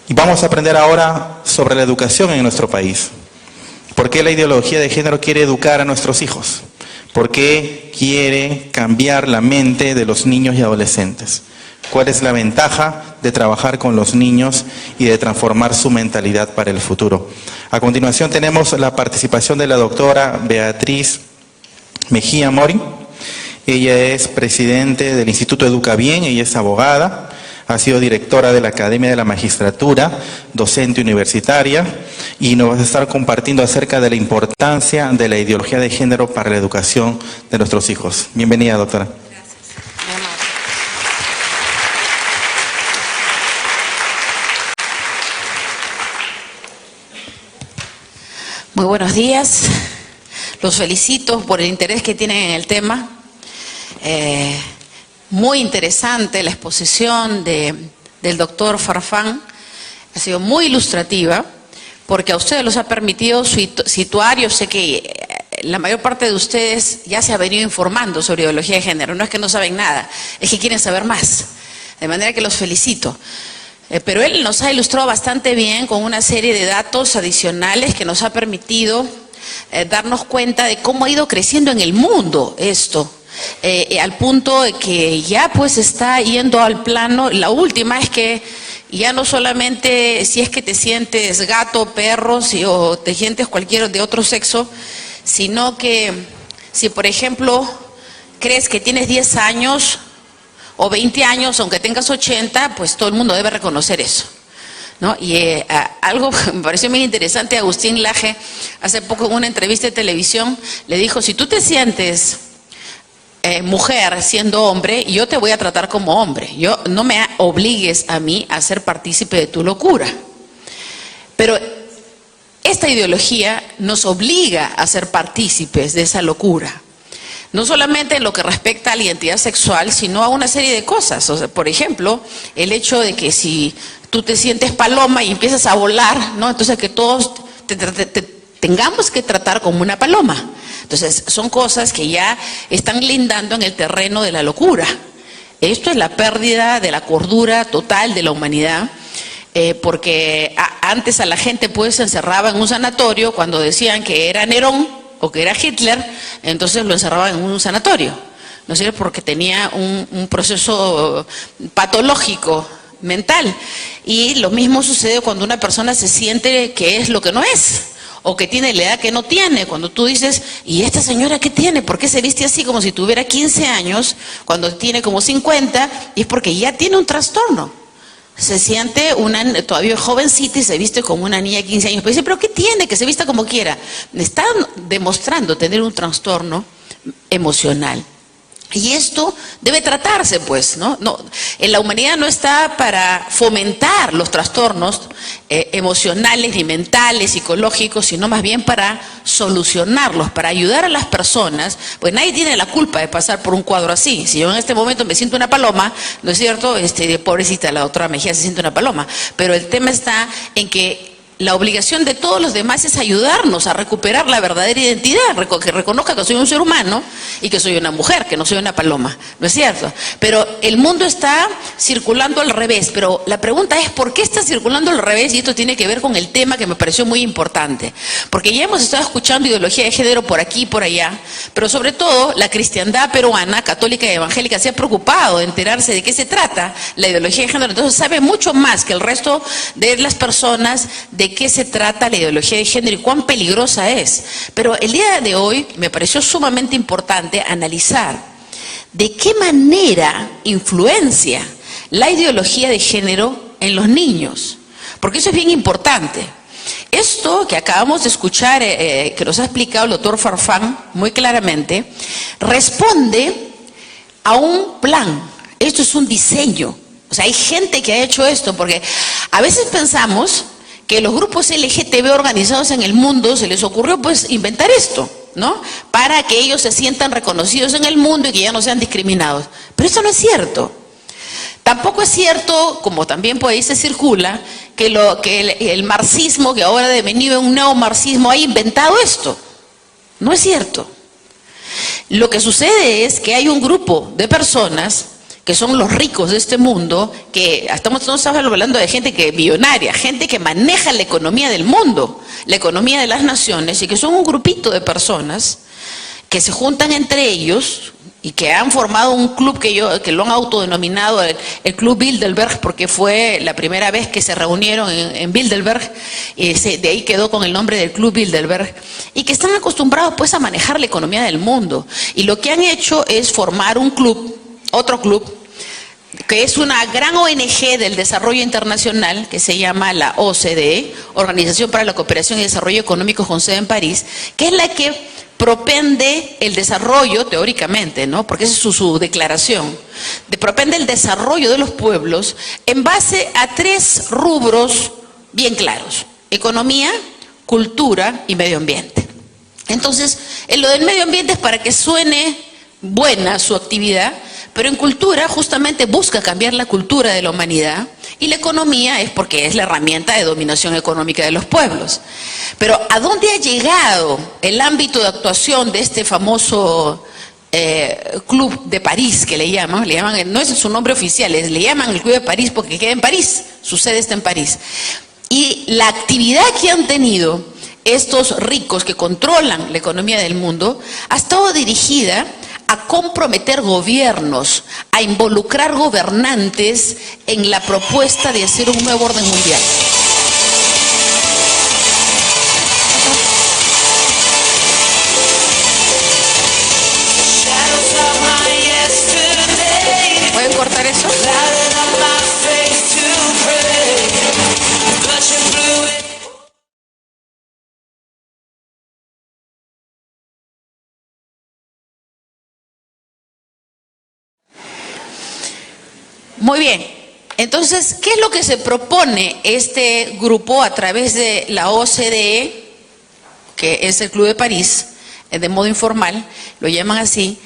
Y vamos a aprender ahora sobre la educación en nuestro país. ¿Por qué la ideología de género quiere educar a nuestros hijos? ¿Por qué quiere cambiar la mente de los niños y adolescentes? ¿Cuál es la ventaja de trabajar con los niños y de transformar su mentalidad para el futuro? A continuación tenemos la participación de la doctora Beatriz Mejía Mori. Ella es presidente del Instituto Educa Bien, ella es abogada, ha sido directora de la Academia de la Magistratura, docente universitaria, y nos va a estar compartiendo acerca de la importancia de la ideología de género para la educación de nuestros hijos. Bienvenida, doctora. Muy buenos días, los felicito por el interés que tienen en el tema. Muy interesante la exposición del doctor Farfán, ha sido muy ilustrativa porque a ustedes los ha permitido situar. Yo sé que la mayor parte de ustedes ya se ha venido informando sobre ideología de género, no es que no saben nada, es que quieren saber más, de manera que los felicito. Pero él nos ha ilustrado bastante bien con una serie de datos adicionales que nos ha permitido darnos cuenta de cómo ha ido creciendo en el mundo esto, al punto de que ya pues está yendo al plano. La última es que ya no solamente si es que te sientes gato, perro, o te sientes cualquier de otro sexo, sino que si por ejemplo crees que tienes 10 años o 20 años, aunque tengas 80, pues todo el mundo debe reconocer eso, ¿no? Y algo que me pareció muy interesante, Agustín Laje, hace poco en una entrevista de televisión, le dijo: si tú te sientes mujer siendo hombre, yo te voy a tratar como hombre, no me obligues a mí a ser partícipe de tu locura. Pero esta ideología nos obliga a ser partícipes de esa locura. No solamente en lo que respecta a la identidad sexual, sino a una serie de cosas. O sea, por ejemplo, el hecho de que si tú te sientes paloma y empiezas a volar, ¿no? Entonces que todos te tengamos que tratar como una paloma. Entonces son cosas que ya están lindando en el terreno de la locura. Esto es la pérdida de la cordura total de la humanidad, porque antes a la gente pues se encerraba en un sanatorio cuando decían que era Nerón o que era Hitler, entonces lo encerraban en un sanatorio, ¿no es cierto? Porque tenía un proceso patológico mental. Y lo mismo sucede cuando una persona se siente que es lo que no es, o que tiene la edad que no tiene. Cuando tú dices: ¿y esta señora qué tiene? ¿Por qué se viste así como si tuviera 15 años cuando tiene como 50? Y es porque ya tiene un trastorno. Se siente todavía jovencita y se viste como una niña de 15 años. Pero dice: ¿pero qué tiene? Que se vista como quiera. Están demostrando tener un trastorno emocional. Y esto debe tratarse, pues, ¿no? La humanidad no está para fomentar los trastornos emocionales, ni mentales, psicológicos, sino más bien para solucionarlos, para ayudar a las personas. Pues nadie tiene la culpa de pasar por un cuadro así. Si yo en este momento me siento una paloma, ¿no es cierto? Pobrecita, la doctora Mejía se siente una paloma. Pero el tema está en que la obligación de todos los demás es ayudarnos a recuperar la verdadera identidad, que reconozca que soy un ser humano y que soy una mujer, que no soy una paloma, ¿no es cierto? Pero el mundo está circulando al revés. Pero la pregunta es: ¿por qué está circulando al revés? Y esto tiene que ver con el tema que me pareció muy importante, porque ya hemos estado escuchando ideología de género por aquí y por allá, pero sobre todo la cristiandad peruana, católica y evangélica, se ha preocupado de enterarse de qué se trata la ideología de género. Entonces sabe mucho más que el resto de las personas de qué se trata la ideología de género y cuán peligrosa es. Pero el día de hoy me pareció sumamente importante analizar de qué manera influencia la ideología de género en los niños, porque eso es bien importante. Esto que acabamos de escuchar, que nos ha explicado el doctor Farfán muy claramente, responde a un plan. Esto es un diseño. O sea, hay gente que ha hecho esto, porque a veces pensamos que los grupos LGTB organizados en el mundo se les ocurrió pues inventar esto, ¿no? Para que ellos se sientan reconocidos en el mundo y que ya no sean discriminados. Pero eso no es cierto. Tampoco es cierto, como también por ahí se circula, que el marxismo, que ahora ha devenido un neomarxismo, ha inventado esto. No es cierto. Lo que sucede es que hay un grupo de personas que son los ricos de este mundo, que estamos hablando de gente que millonaria, gente que maneja la economía del mundo, la economía de las naciones, y que son un grupito de personas que se juntan entre ellos y que han formado un club que lo han autodenominado el Club Bilderberg, porque fue la primera vez que se reunieron en Bilderberg, y de ahí quedó con el nombre del Club Bilderberg, y que están acostumbrados pues a manejar la economía del mundo. Y lo que han hecho es formar un club, otro club, que es una gran ONG del desarrollo internacional que se llama la OCDE, Organización para la Cooperación y Desarrollo Económico con sede en París, que es la que propende el desarrollo, teóricamente, ¿no? Porque esa es su declaración, propende el desarrollo de los pueblos en base a 3 rubros bien claros: economía, cultura y medio ambiente. Entonces, en lo del medio ambiente es para que suene buena su actividad, pero en cultura justamente busca cambiar la cultura de la humanidad, y la economía es porque es la herramienta de dominación económica de los pueblos. Pero ¿a dónde ha llegado el ámbito de actuación de este famoso Club de París, que le llaman, no es su nombre oficial, le llaman el Club de París porque queda en París, su sede está en París? Y la actividad que han tenido estos ricos que controlan la economía del mundo ha estado dirigida a comprometer gobiernos, a involucrar gobernantes en la propuesta de hacer un nuevo orden mundial. ¿Pueden cortar eso? Muy bien, entonces, ¿qué es lo que se propone este grupo a través de la OCDE, que es el Club de París, de modo informal, lo llaman así?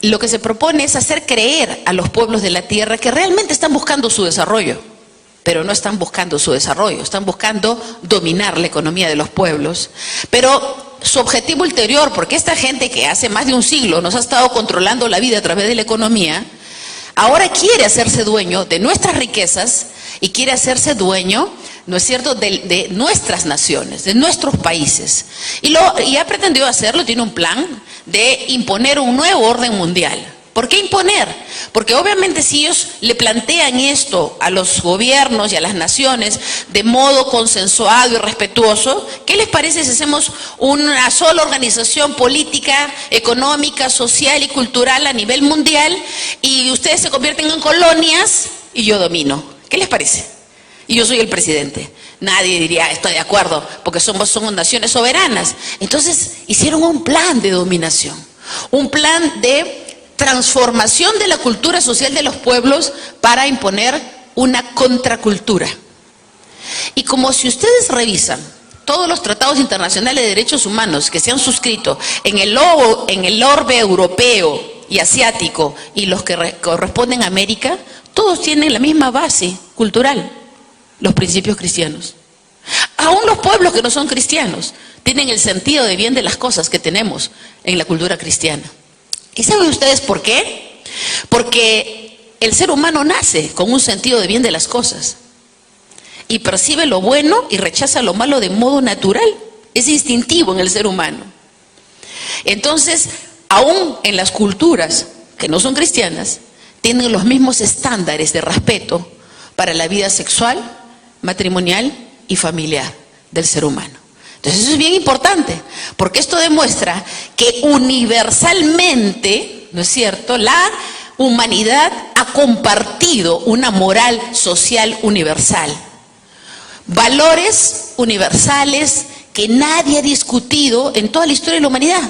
Lo que se propone es hacer creer a los pueblos de la tierra que realmente están buscando su desarrollo, pero no están buscando su desarrollo, están buscando dominar la economía de los pueblos. Pero su objetivo ulterior, porque esta gente que hace más de un siglo nos ha estado controlando la vida a través de la economía, ahora quiere hacerse dueño de nuestras riquezas y quiere hacerse dueño, ¿no es cierto?, de nuestras naciones, de nuestros países. Y ha pretendido hacerlo, tiene un plan de imponer un nuevo orden mundial. ¿Por qué imponer? Porque obviamente si ellos le plantean esto a los gobiernos y a las naciones de modo consensuado y respetuoso, ¿qué les parece si hacemos una sola organización política, económica, social y cultural a nivel mundial, y ustedes se convierten en colonias y yo domino? ¿Qué les parece? Y yo soy el presidente. Nadie diría, estoy de acuerdo, porque somos naciones soberanas. Entonces hicieron un plan de dominación, un plan de transformación de la cultura social de los pueblos para imponer una contracultura. Y como si ustedes revisan todos los tratados internacionales de derechos humanos que se han suscrito en el orbe europeo y asiático y los que corresponden a América, todos tienen la misma base cultural, los principios cristianos. Aún los pueblos que no son cristianos tienen el sentido de bien de las cosas que tenemos en la cultura cristiana. ¿Y saben ustedes por qué? Porque el ser humano nace con un sentido de bien de las cosas y percibe lo bueno y rechaza lo malo de modo natural. Es instintivo en el ser humano. Entonces, aún en las culturas que no son cristianas, tienen los mismos estándares de respeto para la vida sexual, matrimonial y familiar del ser humano. Entonces eso es bien importante, porque esto demuestra que universalmente, ¿no es cierto?, la humanidad ha compartido una moral social universal, valores universales que nadie ha discutido en toda la historia de la humanidad.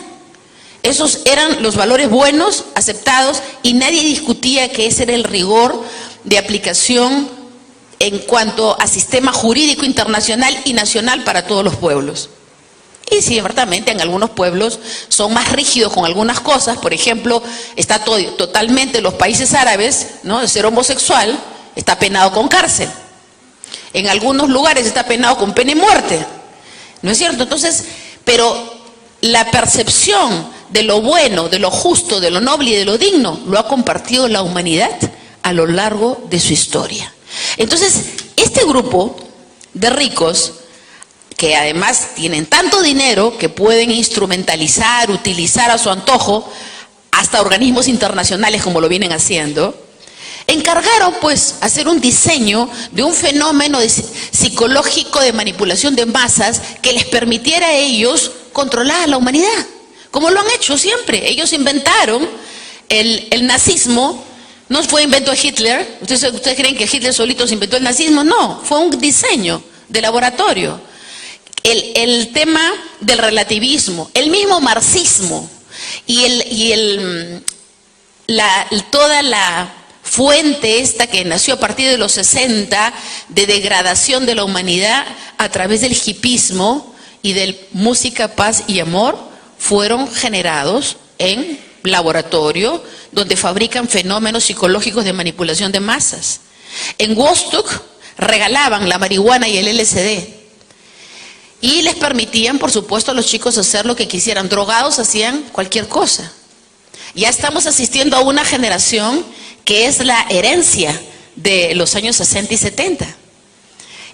Esos eran los valores buenos, aceptados, y nadie discutía que ese era el rigor de aplicación en cuanto a sistema jurídico internacional y nacional para todos los pueblos. Y ciertamente en algunos pueblos son más rígidos con algunas cosas. Por ejemplo, está totalmente en los países árabes, ¿no?, ser homosexual está penado con cárcel. En algunos lugares está penado con pena y muerte, ¿no es cierto? Entonces, pero la percepción de lo bueno, de lo justo, de lo noble y de lo digno, lo ha compartido la humanidad a lo largo de su historia. Entonces, este grupo de ricos, que además tienen tanto dinero que pueden instrumentalizar, utilizar a su antojo, hasta organismos internacionales como lo vienen haciendo, encargaron pues hacer un diseño de un fenómeno psicológico de manipulación de masas que les permitiera a ellos controlar a la humanidad, como lo han hecho siempre. Ellos inventaron el nazismo. No fue invento de Hitler. ¿Ustedes creen que Hitler solito se inventó el nazismo? No, fue un diseño de laboratorio. El tema del relativismo, el mismo marxismo toda la fuente esta que nació a partir de los 60 de degradación de la humanidad a través del hipismo y del música, paz y amor, fueron generados en laboratorio donde fabrican fenómenos psicológicos de manipulación de masas. En Woodstock regalaban la marihuana y el LSD y les permitían, por supuesto, a los chicos hacer lo que quisieran. Drogados hacían cualquier cosa. Ya estamos asistiendo a una generación que es la herencia de los años 60 y 70.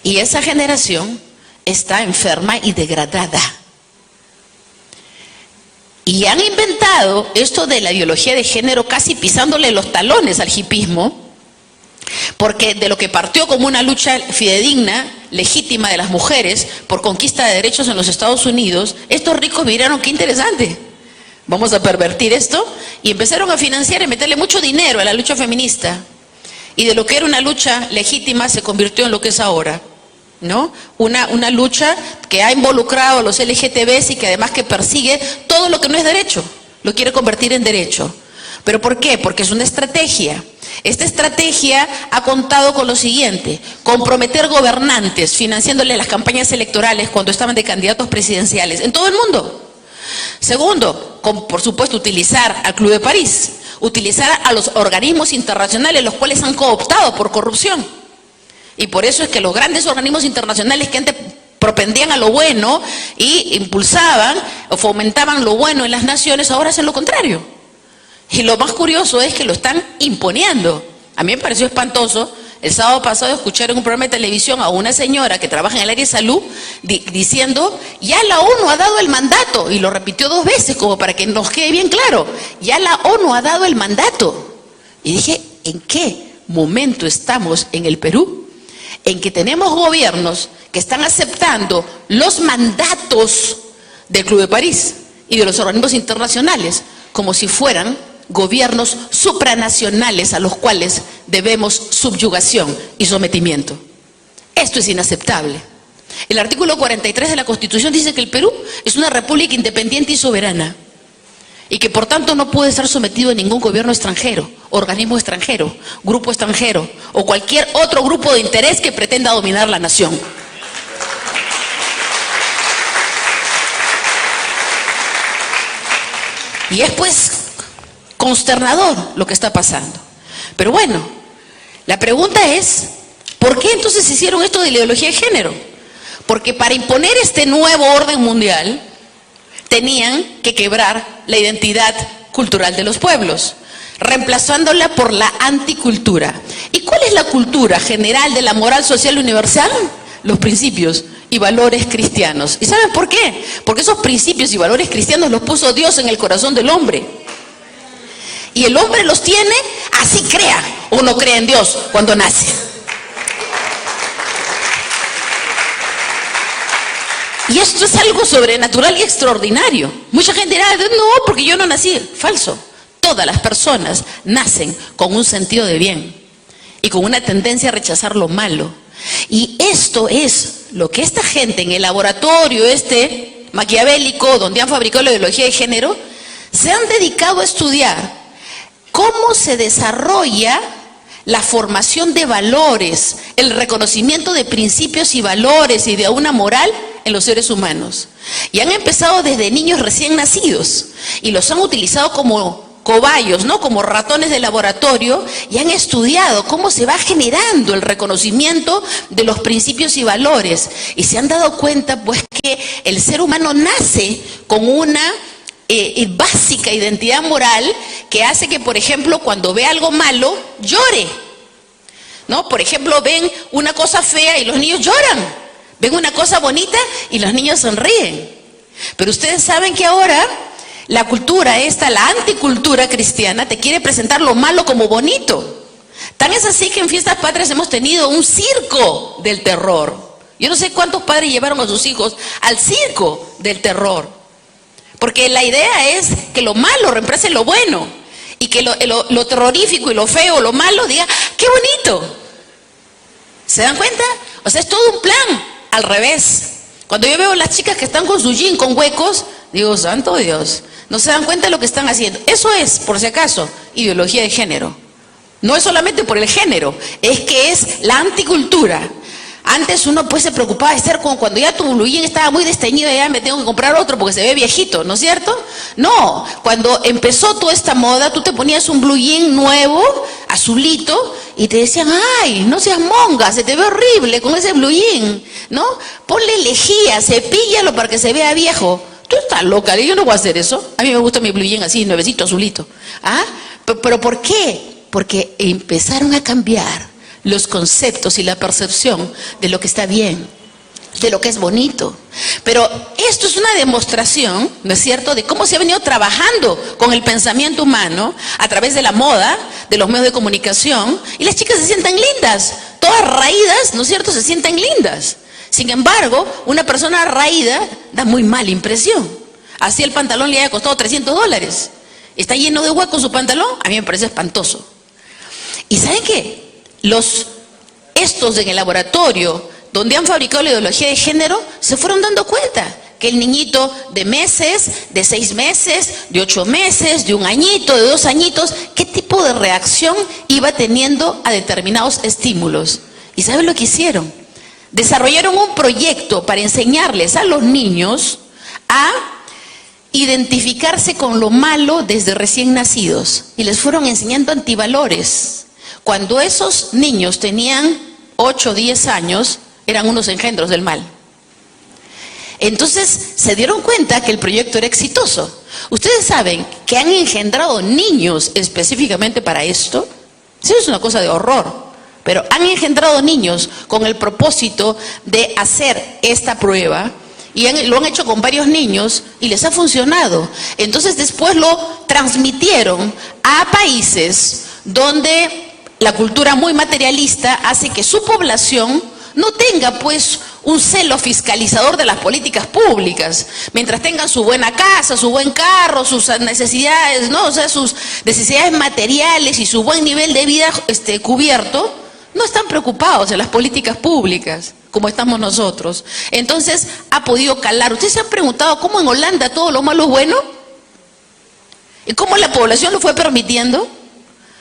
Y esa generación está enferma y degradada. Y han inventado esto de la ideología de género casi pisándole los talones al hipismo, porque de lo que partió como una lucha fidedigna, legítima de las mujeres por conquista de derechos en los Estados Unidos, estos ricos miraron qué interesante. Vamos a pervertir esto y empezaron a financiar y meterle mucho dinero a la lucha feminista. Y de lo que era una lucha legítima se convirtió en lo que es ahora, ¿no? Una lucha que ha involucrado a los LGTBs y que además que persigue todo lo que no es derecho, lo quiere convertir en derecho. ¿Pero por qué? Porque es una estrategia. Esta estrategia ha contado con lo siguiente: comprometer gobernantes financiándole las campañas electorales cuando estaban de candidatos presidenciales en todo el mundo. Segundo, por supuesto, utilizar al Club de París, utilizar a los organismos internacionales, los cuales han cooptado por corrupción. Y por eso es que los grandes organismos internacionales que antes propendían a lo bueno y impulsaban o fomentaban lo bueno en las naciones, ahora hacen lo contrario. Y lo más curioso es que lo están imponiendo. A mí me pareció espantoso. El sábado pasado escuché en un programa de televisión a una señora que trabaja en el área de salud diciendo: ya la ONU ha dado el mandato, y lo repitió 2 veces como para que nos quede bien claro: ya la ONU ha dado el mandato. Y dije, ¿en qué momento estamos en el Perú? En que tenemos gobiernos que están aceptando los mandatos del Club de París y de los organismos internacionales como si fueran gobiernos supranacionales a los cuales debemos subyugación y sometimiento. Esto es inaceptable. El artículo 43 de la Constitución dice que el Perú es una república independiente y soberana y que por tanto no puede estar sometido a ningún gobierno extranjero, organismo extranjero, grupo extranjero o cualquier otro grupo de interés que pretenda dominar la nación. Y es pues consternador lo que está pasando. Pero bueno, la pregunta es: ¿por qué entonces hicieron esto de la ideología de género? Porque para imponer este nuevo orden mundial tenían que quebrar la identidad cultural de los pueblos, reemplazándola por la anticultura. ¿Y cuál es la cultura general de la moral social universal? Los principios y valores cristianos. ¿Y saben por qué? Porque esos principios y valores cristianos los puso Dios en el corazón del hombre. Y el hombre los tiene, así crea o no crea en Dios cuando nace. Y esto es algo sobrenatural y extraordinario. Mucha gente dirá: no, porque yo no nací. Falso. Todas las personas nacen con un sentido de bien y con una tendencia a rechazar lo malo. Y esto es lo que esta gente en el laboratorio maquiavélico, donde han fabricado la ideología de género, se han dedicado a estudiar cómo se desarrolla la formación de valores, el reconocimiento de principios y valores y de una moral en los seres humanos. Y han empezado desde niños recién nacidos y los han utilizado como cobayos, ¿no? Como ratones de laboratorio, y han estudiado cómo se va generando el reconocimiento de los principios y valores. Y se han dado cuenta pues que el ser humano nace con una básica identidad moral que hace que, por ejemplo, cuando ve algo malo, llore. ¿No? Por ejemplo, ven una cosa fea y los niños lloran. Ven una cosa bonita y los niños sonríen. Pero ustedes saben que ahora la cultura esta, la anticultura cristiana, te quiere presentar lo malo como bonito. Tan es así que en Fiestas Patrias hemos tenido un circo del terror. Yo no sé cuántos padres llevaron a sus hijos al circo del terror. Porque la idea es que lo malo reemplace lo bueno. Y que lo terrorífico y lo feo, lo malo, diga, ¡qué bonito! ¿Se dan cuenta? O sea, es todo un plan al revés. Cuando yo veo a las chicas que están con su jean con huecos, digo, santo Dios, no se dan cuenta de lo que están haciendo. Eso es, por si acaso, ideología de género. No es solamente por el género, es que es la anticultura. Antes uno pues se preocupaba de estar con, cuando ya tu blue jean estaba muy desteñido, ya me tengo que comprar otro porque se ve viejito, ¿no es cierto? No, cuando empezó toda esta moda, tú te ponías un blue jean nuevo, azulito, y te decían, ay, no seas monga, se te ve horrible con ese blue jean, ¿no? Ponle lejía, cepíllalo para que se vea viejo. Tú estás loca, yo no voy a hacer eso. A mí me gusta mi blue jean así, nuevecito, azulito. ¿Ah? ¿Pero por qué? Porque empezaron a cambiar los conceptos y la percepción de lo que está bien, de lo que es bonito. Pero esto es una demostración, ¿no es cierto?, de cómo se ha venido trabajando con el pensamiento humano a través de la moda, de los medios de comunicación, y las chicas se sientan lindas, todas raídas, ¿no es cierto?, se sientan lindas. Sin embargo, una persona raída da muy mala impresión. Así el pantalón le haya costado $300. Está lleno de huecos su pantalón, a mí me parece espantoso. ¿Y saben qué? Estos en el laboratorio donde han fabricado la ideología de género se fueron dando cuenta que el niñito de meses, de 6 meses, de 8 meses, de 1 añito, de 2 añitos, qué tipo de reacción iba teniendo a determinados estímulos. ¿Y saben lo que hicieron? Desarrollaron un proyecto para enseñarles a los niños a identificarse con lo malo desde recién nacidos y les fueron enseñando antivalores. Cuando esos niños tenían 8 o 10 años, eran unos engendros del mal. Entonces se dieron cuenta que el proyecto era exitoso. Ustedes saben que han engendrado niños específicamente para esto. Eso es una cosa de horror. Pero han engendrado niños con el propósito de hacer esta prueba y lo han hecho con varios niños y les ha funcionado. Entonces después lo transmitieron a países donde la cultura muy materialista hace que su población no tenga pues un celo fiscalizador de las políticas públicas. Mientras tengan su buena casa, su buen carro, sus necesidades, ¿no? O sea, sus necesidades materiales y su buen nivel de vida cubierto, no están preocupados en las políticas públicas como estamos nosotros. Entonces ha podido calar. ¿Ustedes se han preguntado cómo en Holanda todo lo malo es bueno? ¿Y cómo la población lo fue permitiendo?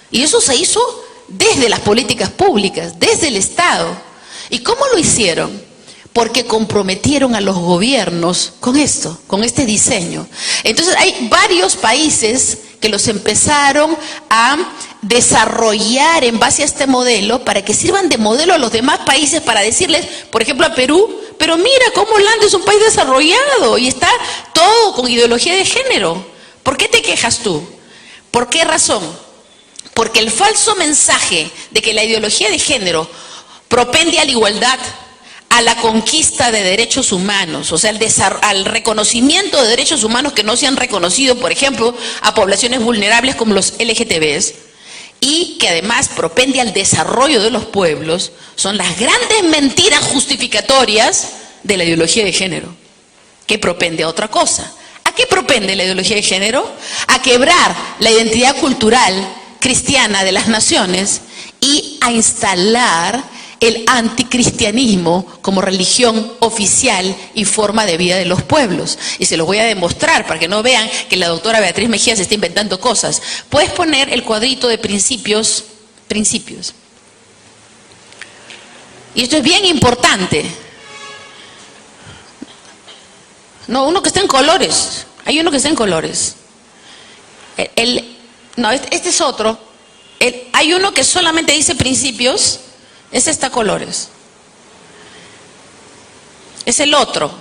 Y eso se hizo desde las políticas públicas, desde el Estado. ¿Y cómo lo hicieron? Porque comprometieron a los gobiernos con esto, con este diseño. Entonces hay varios países que los empezaron a desarrollar en base a este modelo para que sirvan de modelo a los demás países para decirles, por ejemplo a Perú, pero mira cómo Holanda es un país desarrollado y está todo con ideología de género. ¿Por qué te quejas tú? ¿Por qué razón? Porque el falso mensaje de que la ideología de género propende a la igualdad, a la conquista de derechos humanos, o sea, al reconocimiento de derechos humanos que no se han reconocido, por ejemplo, a poblaciones vulnerables como los LGTBs, y que además propende al desarrollo de los pueblos, son las grandes mentiras justificatorias de la ideología de género, que propende a otra cosa. ¿A qué propende la ideología de género? A quebrar la identidad cultural cristiana de las naciones y a instalar el anticristianismo como religión oficial y forma de vida de los pueblos. Y se los voy a demostrar para que no vean que la doctora Beatriz Mejía se está inventando cosas. Puedes poner el cuadrito de principios. Y esto es bien importante. No, uno que está en colores. Hay uno que está en colores. No, este es otro. Hay uno que solamente dice principios. Ese está a colores. Es el otro.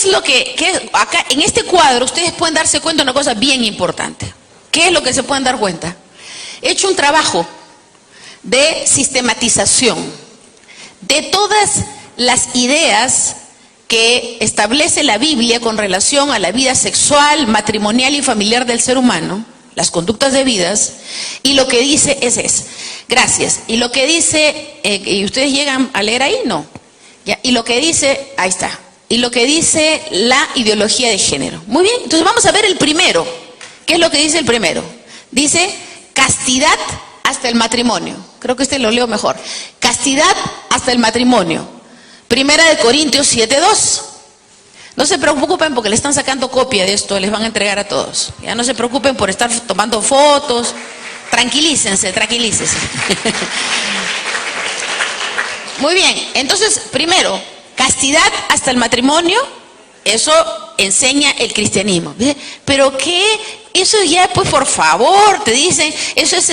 es lo que acá en este cuadro ustedes pueden darse cuenta de una cosa bien importante? ¿Qué es lo que se pueden dar cuenta? He hecho un trabajo de sistematización de todas las ideas que establece la Biblia con relación a la vida sexual, matrimonial y familiar del ser humano, las conductas debidas, y lo que dice es gracias, y lo que dice, y ustedes llegan a leer ahí, no, ya, y lo que dice, ahí está, y lo que dice la ideología de género. Muy bien, entonces vamos a ver el primero. ¿Qué es lo que dice el primero? Dice castidad hasta el matrimonio. Creo que este lo leo mejor. Castidad hasta el matrimonio. Primera de Corintios 7:2. No se preocupen porque le están sacando copia de esto, les van a entregar a todos. Ya no se preocupen por estar tomando fotos. Tranquilícense, tranquilícense. Muy bien, entonces, primero, castidad hasta el matrimonio, eso enseña el cristianismo. ¿Pero qué? Eso ya, pues por favor, te dicen, eso es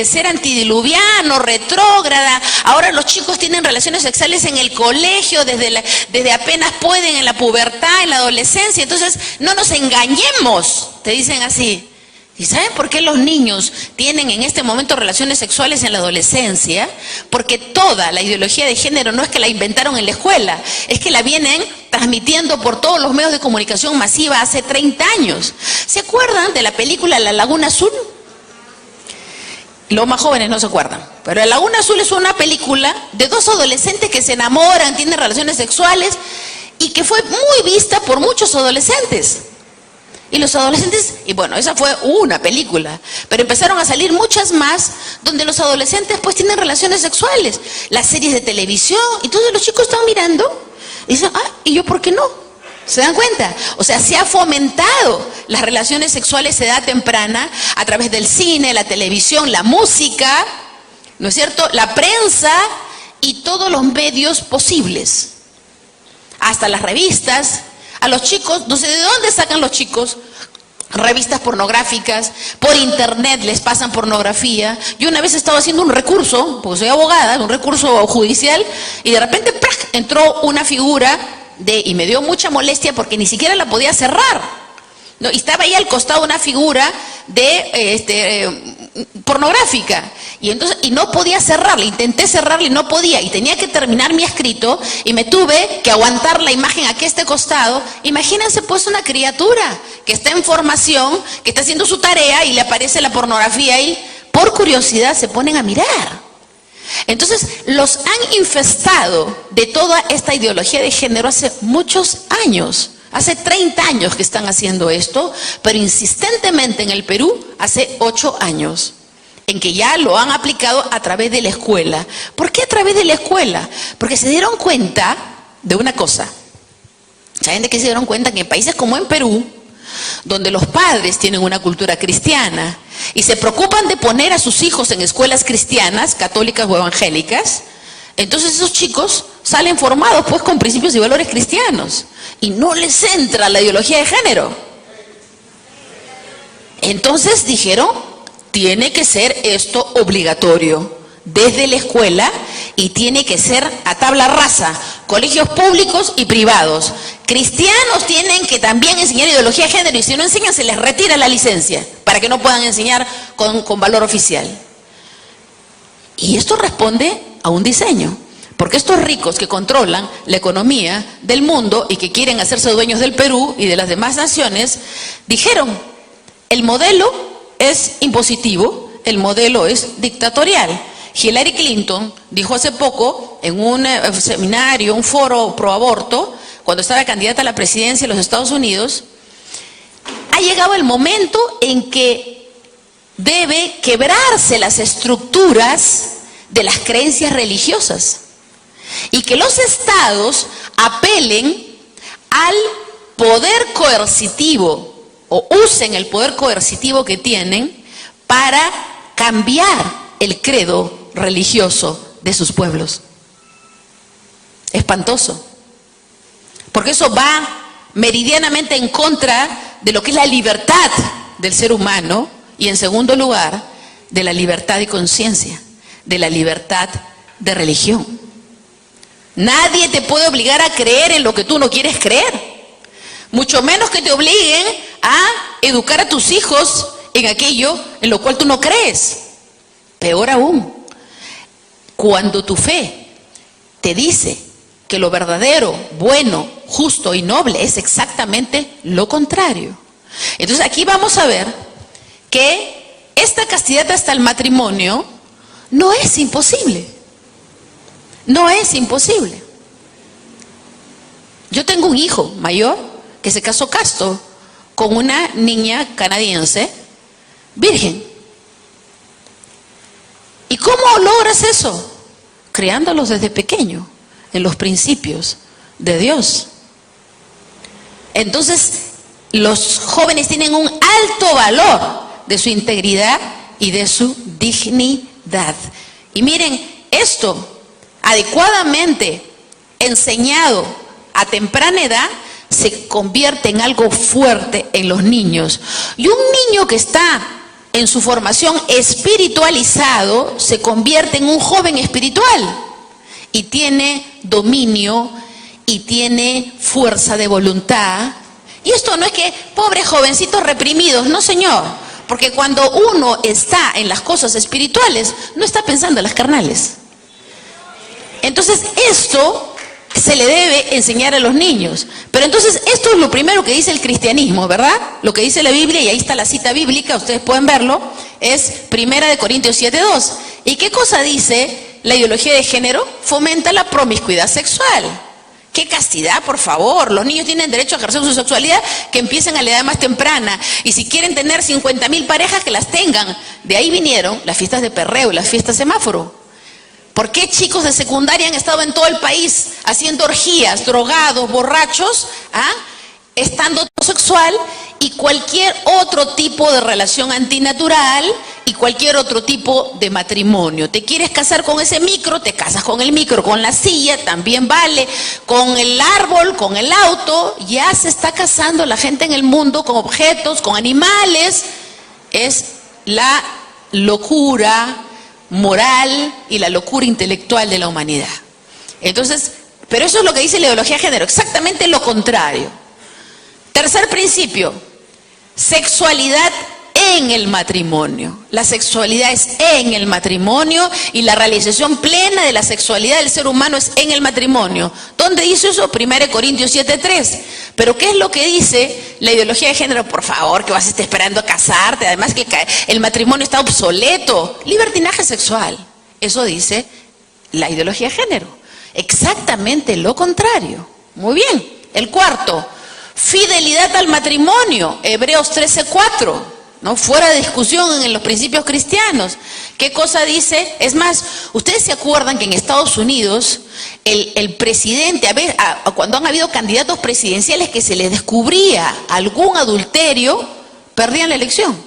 ser antidiluviano, retrógrada. Ahora los chicos tienen relaciones sexuales en el colegio, desde apenas pueden, en la pubertad, en la adolescencia. Entonces, no nos engañemos, te dicen así. ¿Y saben por qué los niños tienen en este momento relaciones sexuales en la adolescencia? Porque toda la ideología de género no es que la inventaron en la escuela, es que la vienen transmitiendo por todos los medios de comunicación masiva hace 30 años. ¿Se acuerdan de la película La Laguna Azul? Los más jóvenes no se acuerdan, pero La Laguna Azul es una película de dos adolescentes que se enamoran, tienen relaciones sexuales y que fue muy vista por muchos adolescentes. Y los adolescentes, y bueno, esa fue una película, pero empezaron a salir muchas más donde los adolescentes pues tienen relaciones sexuales, las series de televisión, y todos los chicos están mirando y dicen, ¿y yo por qué no? ¿Se dan cuenta? O sea, se ha fomentado las relaciones sexuales de edad temprana a través del cine, la televisión, la música, ¿no es cierto? La prensa y todos los medios posibles, hasta las revistas. A los chicos, no sé de dónde sacan los chicos revistas pornográficas, por internet les pasan pornografía. Yo una vez estaba haciendo un recurso, porque soy abogada, un recurso judicial, y de repente ¡prac!, entró una figura y me dio mucha molestia porque ni siquiera la podía cerrar, ¿no? Y estaba ahí al costado una figura pornográfica, y no podía cerrarla, intenté cerrarla y no podía, y tenía que terminar mi escrito y me tuve que aguantar la imagen aquí a este costado. Imagínense pues una criatura que está en formación, que está haciendo su tarea y le aparece la pornografía ahí, por curiosidad se ponen a mirar. Entonces los han infestado de toda esta ideología de género hace muchos años. Hace 30 años que están haciendo esto, pero insistentemente en el Perú hace 8 años, en que ya lo han aplicado a través de la escuela. ¿Por qué a través de la escuela? Porque se dieron cuenta de una cosa. ¿Saben de qué se dieron cuenta? Que en países como en Perú, donde los padres tienen una cultura cristiana y se preocupan de poner a sus hijos en escuelas cristianas, católicas o evangélicas, entonces esos chicos salen formados pues con principios y valores cristianos y no les entra la ideología de género. Entonces dijeron, tiene que ser esto obligatorio desde la escuela y tiene que ser a tabla rasa, colegios públicos y privados. Cristianos tienen que también enseñar ideología de género y si no enseñan se les retira la licencia para que no puedan enseñar con valor oficial. Y esto responde a un diseño, porque estos ricos que controlan la economía del mundo y que quieren hacerse dueños del Perú y de las demás naciones, dijeron, el modelo es impositivo, el modelo es dictatorial. Hillary Clinton dijo hace poco en un seminario, un foro pro aborto, cuando estaba candidata a la presidencia de los Estados Unidos, ha llegado el momento en que debe quebrarse las estructuras de las creencias religiosas y que los estados apelen al poder coercitivo o usen el poder coercitivo que tienen para cambiar el credo religioso de sus pueblos. Espantoso, porque eso va meridianamente en contra de lo que es la libertad del ser humano y en segundo lugar de la libertad de conciencia, de la libertad de religión. Nadie te puede obligar a creer en lo que tú no quieres creer. Mucho menos que te obliguen a educar a tus hijos en aquello en lo cual tú no crees. Peor aún, cuando tu fe te dice que lo verdadero, bueno, justo y noble es exactamente lo contrario. Entonces aquí vamos a ver que esta castidad hasta el matrimonio no es imposible. No es imposible. Yo tengo un hijo mayor que se casó casto con una niña canadiense virgen. ¿Y cómo logras eso? Creándolos desde pequeño en los principios de Dios. Entonces, los jóvenes tienen un alto valor de su integridad y de su dignidad. Y miren, esto adecuadamente enseñado a temprana edad se convierte en algo fuerte en los niños. Y un niño que está en su formación espiritualizado se convierte en un joven espiritual y tiene dominio y tiene fuerza de voluntad. Y esto no es que pobres jovencitos reprimidos, no señor, porque cuando uno está en las cosas espirituales no está pensando en las carnales. Entonces esto se le debe enseñar a los niños. Pero entonces esto es lo primero que dice el cristianismo, ¿verdad? Lo que dice la Biblia, y ahí está la cita bíblica, ustedes pueden verlo, es 1 Corintios 7:2. ¿Y qué cosa dice la ideología de género? Fomenta la promiscuidad sexual. ¡Qué castidad, por favor! Los niños tienen derecho a ejercer su sexualidad, que empiecen a la edad más temprana. Y si quieren tener 50.000 parejas, que las tengan. De ahí vinieron las fiestas de perreo y las fiestas semáforo. ¿Por qué chicos de secundaria han estado en todo el país haciendo orgías, drogados, borrachos, estando sexual y cualquier otro tipo de relación antinatural y cualquier otro tipo de matrimonio? ¿Te quieres casar con ese micro? Te casas con el micro, con la silla, también vale, con el árbol, con el auto. Ya se está casando la gente en el mundo con objetos, con animales. Es la locura moral y la locura intelectual de la humanidad. Entonces, pero eso es lo que dice la ideología de género, exactamente lo contrario. Tercer principio, sexualidad en el matrimonio. La sexualidad es en el matrimonio y la realización plena de la sexualidad del ser humano es en el matrimonio. ¿Dónde dice eso? 1 Corintios 7:3. Pero ¿qué es lo que dice la ideología de género? Por favor, que vas a estar esperando a casarte, además que el matrimonio está obsoleto. Libertinaje sexual. Eso dice la ideología de género. Exactamente lo contrario. Muy bien. El cuarto, fidelidad al matrimonio. Hebreos 13:4. ¿No? Fuera de discusión en los principios cristianos. ¿Qué cosa dice? Es más, ustedes se acuerdan que en Estados Unidos el presidente, cuando han habido candidatos presidenciales que se les descubría algún adulterio, perdían la elección.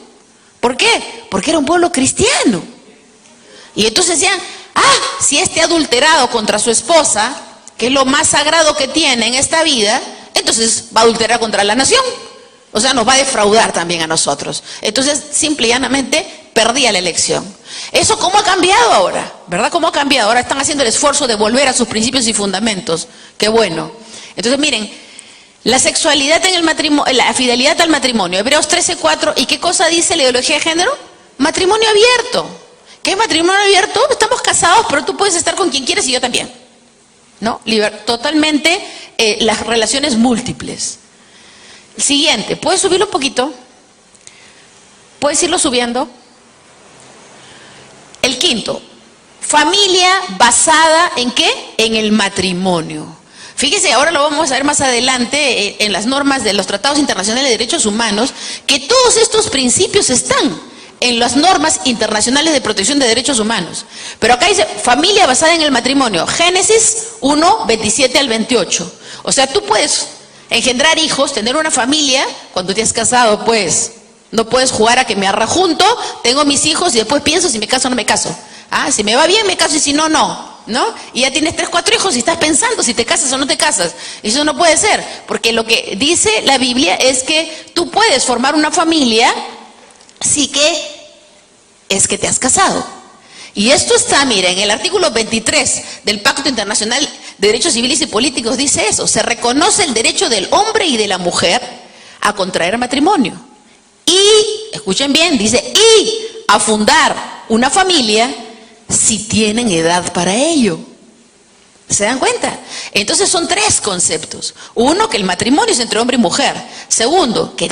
¿Por qué? Porque era un pueblo cristiano. Y entonces decían, si este adulterado contra su esposa, que es lo más sagrado que tiene en esta vida, entonces va a adulterar contra la nación. O sea, nos va a defraudar también a nosotros. Entonces, simple y llanamente, perdía la elección. ¿Eso cómo ha cambiado ahora? ¿Verdad? ¿Cómo ha cambiado? Ahora están haciendo el esfuerzo de volver a sus principios y fundamentos. ¡Qué bueno! Entonces, miren, la sexualidad en el matrimonio, la fidelidad al matrimonio. Hebreos 13:4. ¿Y qué cosa dice la ideología de género? Matrimonio abierto. ¿Qué es matrimonio abierto? Estamos casados, pero tú puedes estar con quien quieras y yo también. ¿No? Totalmente las relaciones múltiples. Siguiente, ¿puedes subirlo un poquito? ¿Puedes irlo subiendo? El quinto, familia basada ¿en qué? En el matrimonio. Fíjese, ahora lo vamos a ver más adelante en las normas de los tratados internacionales de derechos humanos, que todos estos principios están en las normas internacionales de protección de derechos humanos. Pero acá dice familia basada en el matrimonio, Génesis 1:27 al 28. O sea, tú puedes engendrar hijos, tener una familia, cuando te has casado, pues, no puedes jugar a que me arrajunto, tengo mis hijos y después pienso si me caso o no me caso. Si me va bien me caso y si no, no. Y ya tienes 3, 4 hijos y estás pensando si te casas o no te casas. Eso no puede ser, porque lo que dice la Biblia es que tú puedes formar una familia, sí que es que te has casado. Y esto está, miren, en el artículo 23 del Pacto Internacional de Derechos Civiles y Políticos dice eso. Se reconoce el derecho del hombre y de la mujer a contraer matrimonio. Y, escuchen bien, dice, y a fundar una familia si tienen edad para ello. ¿Se dan cuenta? Entonces son tres conceptos. Uno, que el matrimonio es entre hombre y mujer. Segundo, que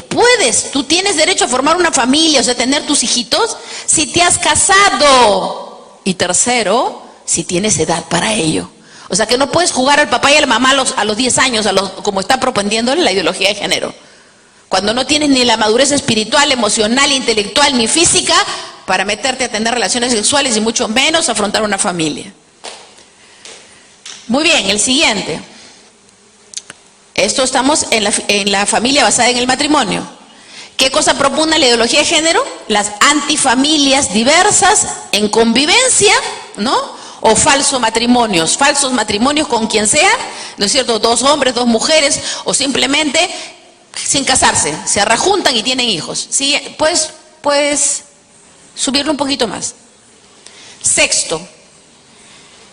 tú tienes derecho a formar una familia, o sea, tener tus hijitos, si te has casado. Y tercero, si tienes edad para ello. O sea, que no puedes jugar al papá y a la mamá a los 10 años, como está propendiendo la ideología de género. Cuando no tienes ni la madurez espiritual, emocional, intelectual, ni física, para meterte a tener relaciones sexuales y mucho menos afrontar una familia. Muy bien, el siguiente. Esto estamos en la familia basada en el matrimonio. ¿Qué cosa propugna la ideología de género? Las antifamilias diversas en convivencia, ¿no? O falsos matrimonios con quien sea, ¿no es cierto? 2 hombres, 2 mujeres, o simplemente sin casarse, se arrajuntan y tienen hijos. ¿Sí? Puedes subirlo un poquito más. Sexto,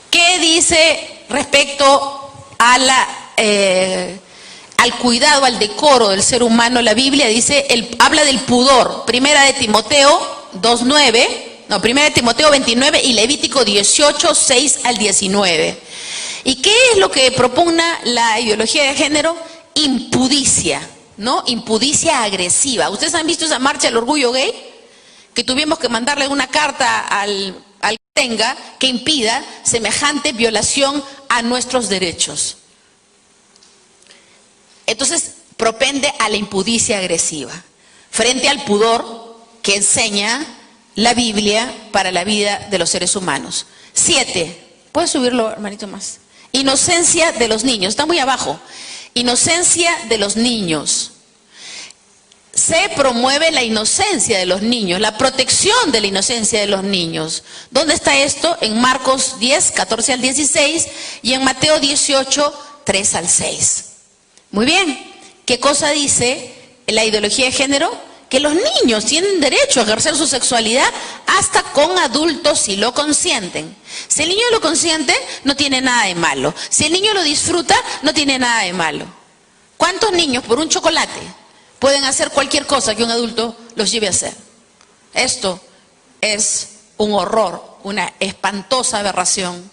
¿qué dice respecto a al cuidado, al decoro del ser humano? La Biblia dice, habla del pudor. Primera de Timoteo 29 y Levítico 18, 6 al 19. ¿Y qué es lo que propugna la ideología de género? Impudicia, ¿no? Impudicia agresiva. ¿Ustedes han visto esa marcha del orgullo gay? Que tuvimos que mandarle una carta al que tenga que impida semejante violación a nuestros derechos. Entonces, propende a la impudicia agresiva, frente al pudor que enseña la Biblia para la vida de los seres humanos. 7, ¿puedes subirlo, hermanito, más? Inocencia de los niños, está muy abajo. Inocencia de los niños. Se promueve la inocencia de los niños, la protección de la inocencia de los niños. ¿Dónde está esto? En Marcos 10, 14 al 16 y en Mateo 18, 3 al 6. Muy bien. ¿Qué cosa dice la ideología de género? Que los niños tienen derecho a ejercer su sexualidad hasta con adultos si lo consienten. Si el niño lo consiente, no tiene nada de malo. Si el niño lo disfruta, no tiene nada de malo. ¿Cuántos niños por un chocolate pueden hacer cualquier cosa que un adulto los lleve a hacer? Esto es un horror, una espantosa aberración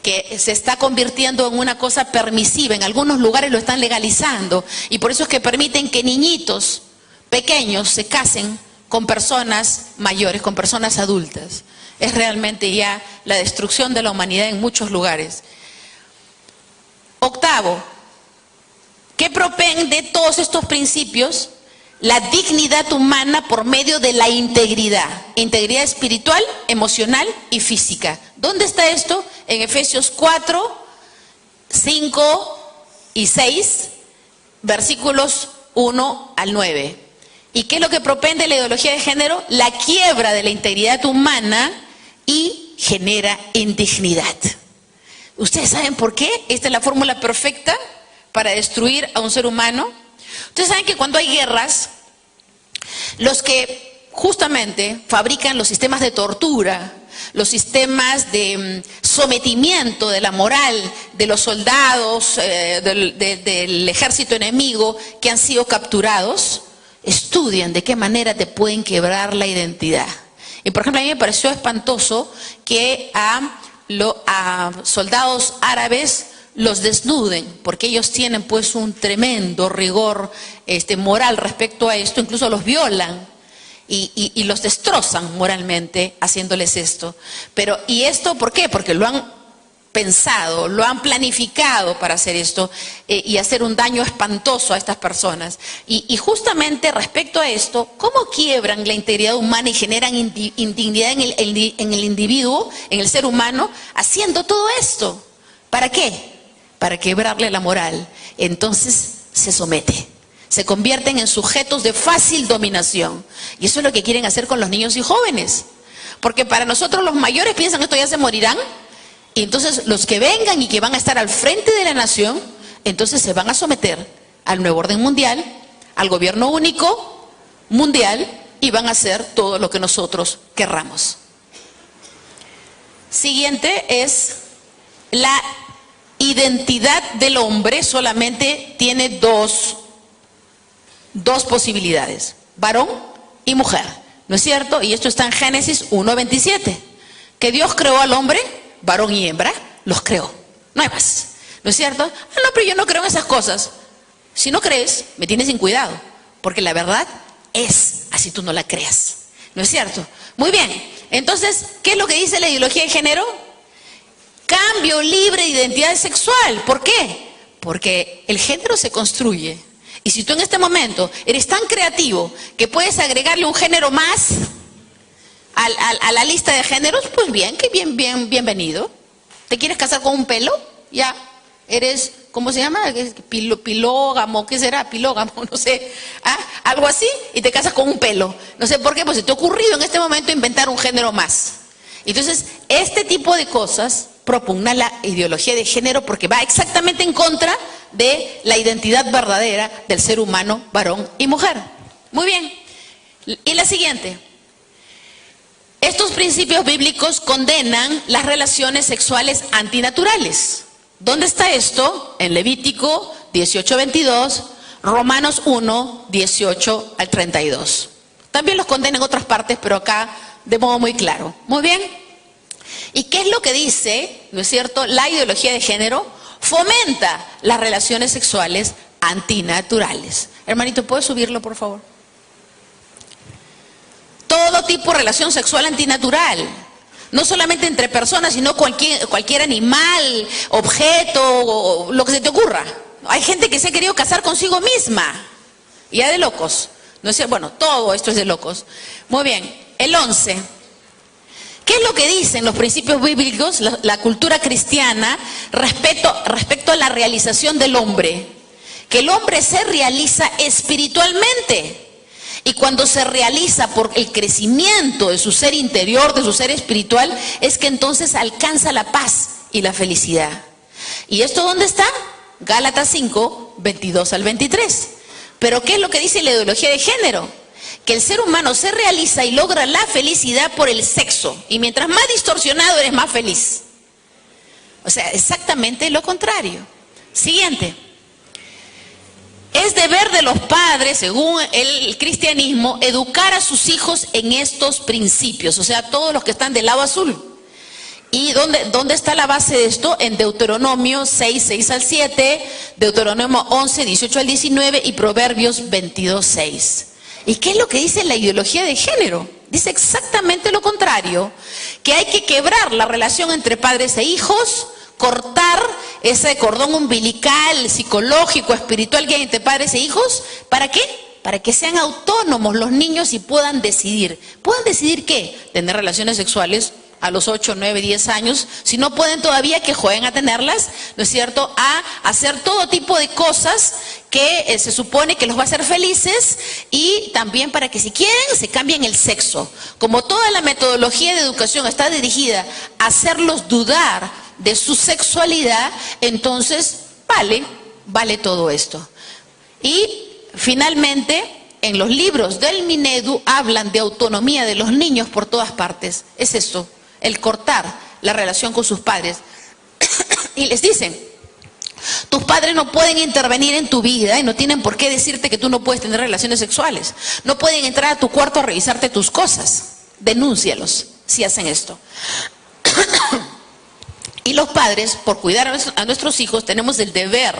que se está convirtiendo en una cosa permisiva. En algunos lugares lo están legalizando y por eso es que permiten que niñitos pequeños se casen con personas mayores, con personas adultas. Es realmente ya la destrucción de la humanidad en muchos lugares. Octavo, ¿qué propende todos estos principios? La dignidad humana por medio de la integridad. Integridad espiritual, emocional y física. ¿Dónde está esto? En Efesios 4, 5 y 6, versículos 1 al 9. ¿Y qué es lo que propende la ideología de género? La quiebra de la integridad humana y genera indignidad. ¿Ustedes saben por qué? Esta es la fórmula perfecta para destruir a un ser humano. Ustedes saben que cuando hay guerras, los que justamente fabrican los sistemas de tortura, los sistemas de sometimiento de la moral de los soldados del ejército enemigo que han sido capturados, estudian de qué manera te pueden quebrar la identidad. Y por ejemplo, a mí me pareció espantoso que a soldados árabes los desnuden, porque ellos tienen pues un tremendo rigor moral respecto a esto, incluso los violan y los destrozan moralmente haciéndoles esto. ¿Y esto por qué? Porque lo han pensado, lo han planificado para hacer esto y hacer un daño espantoso a estas personas. Y justamente respecto a esto, ¿cómo quiebran la integridad humana y generan indignidad en el individuo, en el ser humano, haciendo todo esto? ¿Para qué? Para quebrarle la moral. Entonces se somete, se convierten en sujetos de fácil dominación. Y eso es lo que quieren hacer con los niños y jóvenes. Porque para nosotros los mayores piensan que estos ya se morirán. Y entonces los que vengan y que van a estar al frente de la nación, entonces se van a someter al nuevo orden mundial, al gobierno único mundial, y van a hacer todo lo que nosotros querramos. siguiente es la identidad del hombre solamente tiene dos posibilidades, varón y mujer, ¿no es cierto? Y esto está en Génesis 1:27, que Dios creó al hombre, varón y hembra, los creó, no hay más, ¿no es cierto? Ah, no, pero yo no creo en esas cosas. Si no crees, me tienes sin cuidado, porque la verdad es, así tú no la creas, ¿no es cierto? Muy bien, entonces, ¿qué es lo que dice la ideología de género? Cambio libre de identidad sexual. ¿Por qué? Porque el género se construye. Y si tú en este momento eres tan creativo que puedes agregarle un género más a la lista de géneros, pues bien, que bienvenido. ¿Te quieres casar con un pelo? Ya, eres, ¿cómo se llama? Pilógamo, ¿qué será? Pilógamo, no sé, algo así, y te casas con un pelo. No sé por qué, pues se te ha ocurrido en este momento inventar un género más. Entonces, este tipo de cosas propugna la ideología de género porque va exactamente en contra de la identidad verdadera del ser humano, varón y mujer. Muy bien. Y la siguiente. Estos principios bíblicos condenan las relaciones sexuales antinaturales. ¿Dónde está esto? En Levítico 18:22, Romanos 1:18 al 32. También los condena en otras partes, pero acá de modo muy claro. Muy bien. ¿Y qué es lo que dice, no es cierto? La ideología de género fomenta las relaciones sexuales antinaturales. Hermanito, ¿puedes subirlo, por favor? Todo tipo de relación sexual antinatural. No solamente entre personas, sino cualquier animal, objeto, lo que se te ocurra. Hay gente que se ha querido casar consigo misma. Ya de locos. No es, bueno, todo esto es de locos. Muy bien. El 11. ¿Qué es lo que dicen los principios bíblicos, la cultura cristiana, respecto a la realización del hombre? Que el hombre se realiza espiritualmente. Y cuando se realiza por el crecimiento de su ser interior, de su ser espiritual, es que entonces alcanza la paz y la felicidad. ¿Y esto dónde está? Gálatas 5:22 al 23. Pero ¿qué es lo que dice la ideología de género? Que el ser humano se realiza y logra la felicidad por el sexo. Y mientras más distorsionado eres, más feliz. O sea, exactamente lo contrario. Siguiente. Es deber de los padres, según el cristianismo, educar a sus hijos en estos principios. O sea, todos los que están del lado azul. ¿Y dónde está la base de esto? En Deuteronomio 6:6 al 7, Deuteronomio 11:18 al 19 y Proverbios 22:6. ¿Y qué es lo que dice la ideología de género? Dice exactamente lo contrario, que hay que quebrar la relación entre padres e hijos, cortar ese cordón umbilical, psicológico, espiritual que hay entre padres e hijos. ¿Para qué? Para que sean autónomos los niños y puedan decidir. ¿Puedan decidir qué? Tener relaciones sexuales a los 8, 9, 10 años. Si no pueden todavía, que jueguen a tenerlas, ¿no es cierto? A hacer todo tipo de cosas que se supone que los va a hacer felices, y también para que si quieren se cambien el sexo. Como toda la metodología de educación está dirigida a hacerlos dudar de su sexualidad, entonces vale todo esto. Y finalmente, en los libros del Minedu hablan de autonomía de los niños por todas partes. Es esto, el cortar la relación con sus padres. Y les dicen, tus padres no pueden intervenir en tu vida y no tienen por qué decirte que tú no puedes tener relaciones sexuales. No pueden entrar a tu cuarto a revisarte tus cosas. Denúncialos si hacen esto. Y los padres, por cuidar a nuestros hijos, tenemos el deber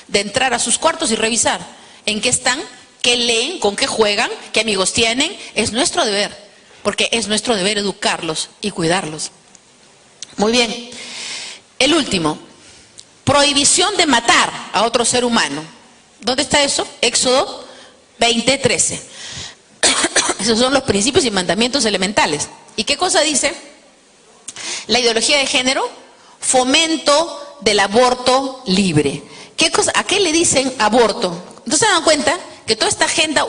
de entrar a sus cuartos y revisar en qué están, qué leen, con qué juegan, qué amigos tienen. Es nuestro deber, porque es nuestro deber educarlos y cuidarlos. Muy bien. El último, prohibición de matar a otro ser humano. ¿Dónde está eso? Éxodo 20:13. Esos son los principios y mandamientos elementales. ¿Y qué cosa dice la ideología de género? Fomento del aborto libre. ¿Qué cosa? ¿A qué le dicen aborto? Entonces se dan cuenta que toda esta agenda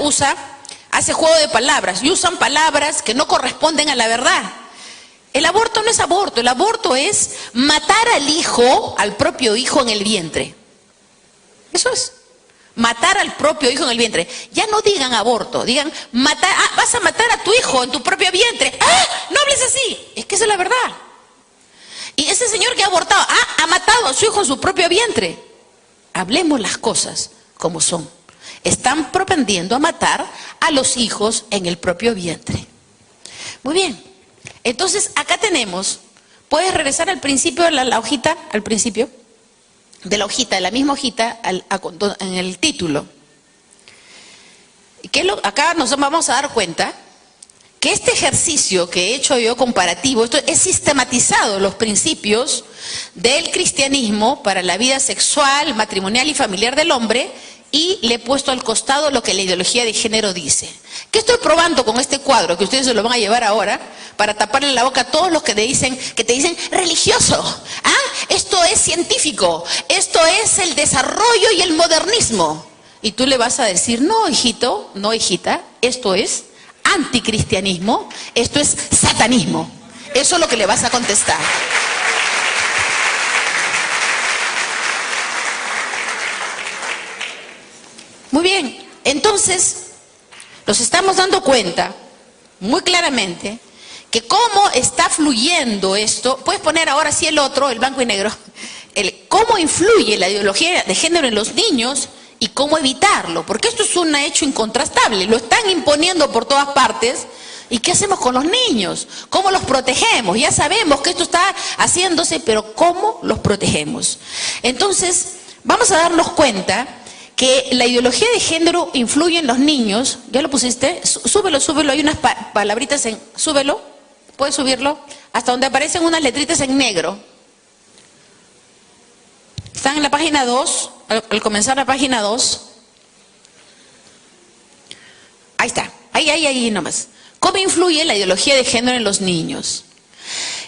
hace juego de palabras y usan palabras que no corresponden a la verdad. El aborto no es aborto, el aborto es matar al hijo, al propio hijo en el vientre. Eso es, matar al propio hijo en el vientre. Ya no digan aborto, digan matar, vas a matar a tu hijo en tu propio vientre. ¡Ah! No hables así, es que esa es la verdad. Y ese señor que ha abortado, ha matado a su hijo en su propio vientre. Hablemos las cosas como son. Están propendiendo a matar a los hijos en el propio vientre. Muy bien. Entonces, acá tenemos, puedes regresar al principio de la hojita, al principio de la hojita, de la misma hojita, en el título. Acá nos vamos a dar cuenta que este ejercicio que he hecho yo comparativo, esto es sistematizado los principios del cristianismo para la vida sexual, matrimonial y familiar del hombre, y le he puesto al costado lo que la ideología de género dice. ¿Qué estoy probando con este cuadro? Que ustedes se lo van a llevar ahora para taparle la boca a todos los que te dicen religioso. Esto es científico, esto es el desarrollo y el modernismo. Y tú le vas a decir, no, hijito, no, hijita, esto es anticristianismo, esto es satanismo. Eso es lo que le vas a contestar. Muy bien, entonces nos estamos dando cuenta muy claramente que cómo está fluyendo esto. Puedes poner ahora sí el otro, el blanco y negro, cómo influye la ideología de género en los niños y cómo evitarlo, porque esto es un hecho incontrastable, lo están imponiendo por todas partes. ¿Y qué hacemos con los niños? ¿Cómo los protegemos? Ya sabemos que esto está haciéndose, pero ¿cómo los protegemos? Entonces, vamos a darnos cuenta que la ideología de género influye en los niños. ¿Ya lo pusiste? Súbelo, hay unas palabritas en... Súbelo, puedes subirlo, hasta donde aparecen unas letritas en negro. Están en la página 2, al comenzar la página 2. Ahí está, ahí nomás. ¿Cómo influye la ideología de género en los niños?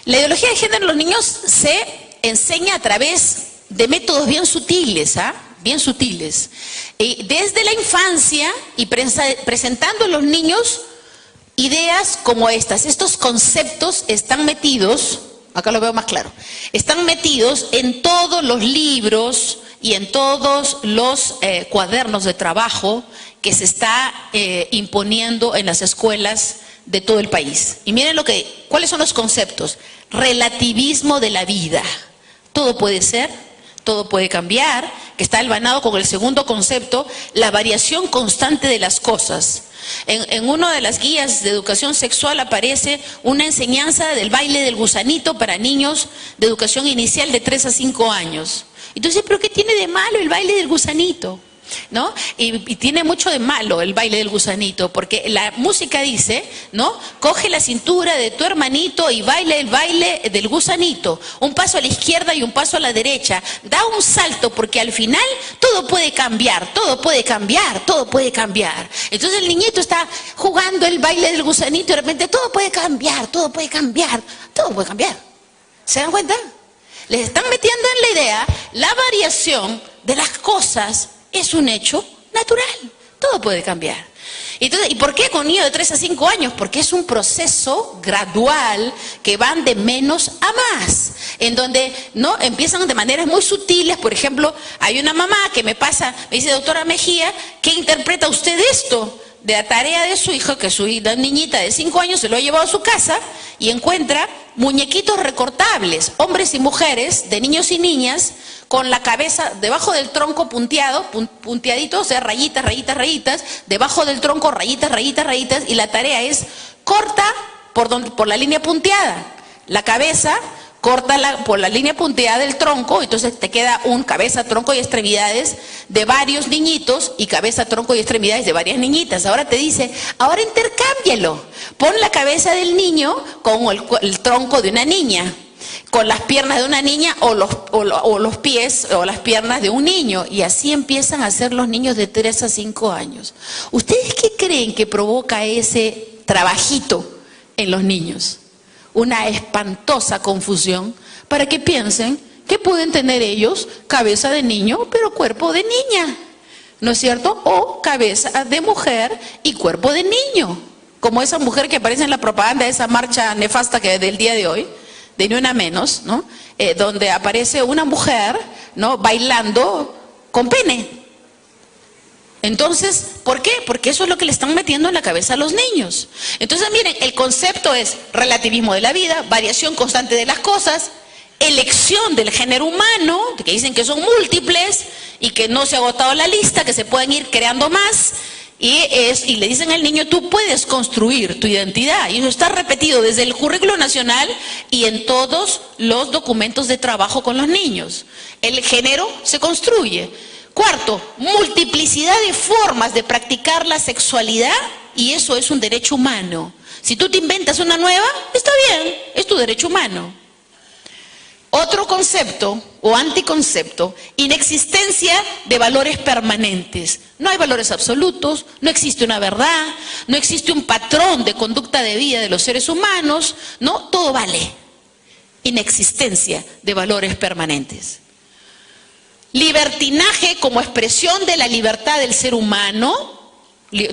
La ideología de género en los niños se enseña a través de métodos bien sutiles, bien sutiles. Desde la infancia y presentando a los niños ideas como estas. Estos conceptos están metidos, acá lo veo más claro, están metidos en todos los libros y en todos los cuadernos de trabajo que se está imponiendo en las escuelas de todo el país. Y miren cuáles son los conceptos. Relativismo de la vida. Todo puede ser, todo puede cambiar, que está hilvanado con el segundo concepto, la variación constante de las cosas. En una de las guías de educación sexual aparece una enseñanza del baile del gusanito para niños de educación inicial de 3 a 5 años. Entonces, ¿pero qué tiene de malo el baile del gusanito? ¿No? Y tiene mucho de malo el baile del gusanito, porque la música dice, ¿no? Coge la cintura de tu hermanito y baila el baile del gusanito, un paso a la izquierda y un paso a la derecha, da un salto, porque al final todo puede cambiar, todo puede cambiar, todo puede cambiar. Entonces el niñito está jugando el baile del gusanito y de repente todo puede cambiar, todo puede cambiar, todo puede cambiar. ¿Se dan cuenta? Les están metiendo en la idea la variación de las cosas. Es un hecho natural, todo puede cambiar. Entonces, ¿y por qué con niños de 3 a 5 años? Porque es un proceso gradual que van de menos a más, en donde no empiezan de maneras muy sutiles. Por ejemplo, hay una mamá que me dice, doctora Mejía, ¿qué interpreta usted esto? De la tarea de su hijo, que su niñita de 5 años se lo ha llevado a su casa y encuentra muñequitos recortables, hombres y mujeres, de niños y niñas, con la cabeza debajo del tronco punteadito, o sea, rayitas, rayitas, rayitas, debajo del tronco, rayitas, rayitas, rayitas, y la tarea es corta por la línea punteada, la cabeza corta por la línea punteada del tronco, entonces te queda un cabeza, tronco y extremidades de varios niñitos y cabeza, tronco y extremidades de varias niñitas. Ahora te dice, ahora intercámbialo, pon la cabeza del niño con el tronco de una niña, con las piernas de una niña o los pies o las piernas de un niño, y así empiezan a hacer los niños de 3 a 5 años. ¿Ustedes qué creen que provoca ese trabajito en los niños? Una espantosa confusión para que piensen que pueden tener ellos cabeza de niño pero cuerpo de niña, ¿no es cierto? O cabeza de mujer y cuerpo de niño, como esa mujer que aparece en la propaganda de esa marcha nefasta que del día de hoy, de Ni Una Menos, ¿no? Donde aparece una mujer, ¿no? Bailando con pene. Entonces, ¿por qué? Porque eso es lo que le están metiendo en la cabeza a los niños. Entonces, miren, el concepto es relativismo de la vida, variación constante de las cosas, elección del género humano, que dicen que son múltiples y que no se ha agotado la lista, que se pueden ir creando más, y le dicen al niño, tú puedes construir tu identidad, y eso está repetido desde el currículo nacional y en todos los documentos de trabajo con los niños. El género se construye. Cuarto, multiplicidad de formas de practicar la sexualidad, y eso es un derecho humano. Si tú te inventas una nueva, está bien, es tu derecho humano. Otro concepto o anticoncepto, inexistencia de valores permanentes. No hay valores absolutos, no existe una verdad, no existe un patrón de conducta de vida de los seres humanos, no, todo vale. Inexistencia de valores permanentes. Libertinaje como expresión de la libertad del ser humano.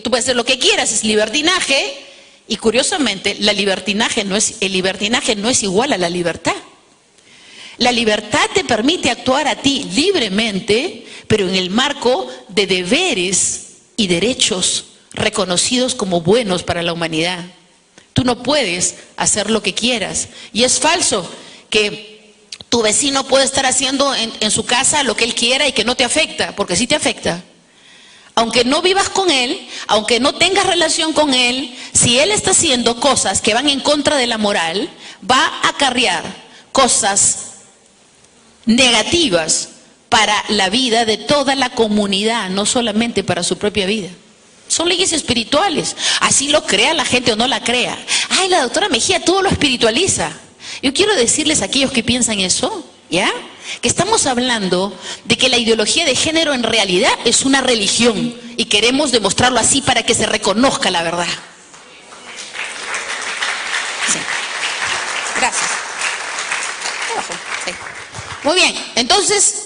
Tú puedes hacer lo que quieras, es libertinaje, y curiosamente el libertinaje no es igual a la libertad. La libertad te permite actuar a ti libremente, pero en el marco de deberes y derechos reconocidos como buenos para la humanidad. Tú no puedes hacer lo que quieras. Y es falso que tu vecino puede estar haciendo en su casa lo que él quiera y que no te afecta, porque sí te afecta. Aunque no vivas con él, aunque no tengas relación con él, si él está haciendo cosas que van en contra de la moral, va a acarrear cosas negativas para la vida de toda la comunidad, no solamente para su propia vida. Son leyes espirituales, así lo crea la gente o no la crea. Ay, la doctora Mejía todo lo espiritualiza. Yo quiero decirles a aquellos que piensan eso, ¿ya? Que estamos hablando de que la ideología de género en realidad es una religión y queremos demostrarlo así para que se reconozca la verdad. Sí. Gracias. Sí. Muy bien, entonces,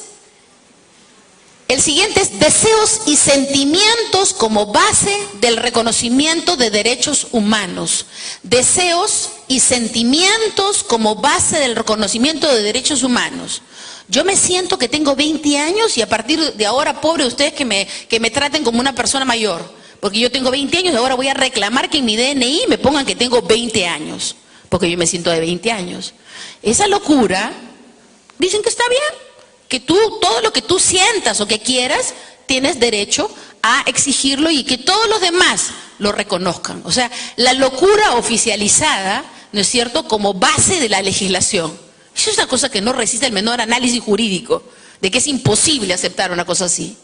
el siguiente es deseos y sentimientos como base del reconocimiento de derechos humanos. Deseos y sentimientos como base del reconocimiento de derechos humanos. Yo me siento que tengo 20 años y a partir de ahora, pobre ustedes que me traten como una persona mayor. Porque yo tengo 20 años y ahora voy a reclamar que en mi DNI me pongan que tengo 20 años. Porque yo me siento de 20 años. Esa locura, dicen que está bien. Que tú, todo lo que tú sientas o que quieras, tienes derecho a exigirlo y que todos los demás lo reconozcan. O sea, la locura oficializada, ¿no es cierto?, como base de la legislación. Eso es una cosa que no resiste el menor análisis jurídico, de que es imposible aceptar una cosa así.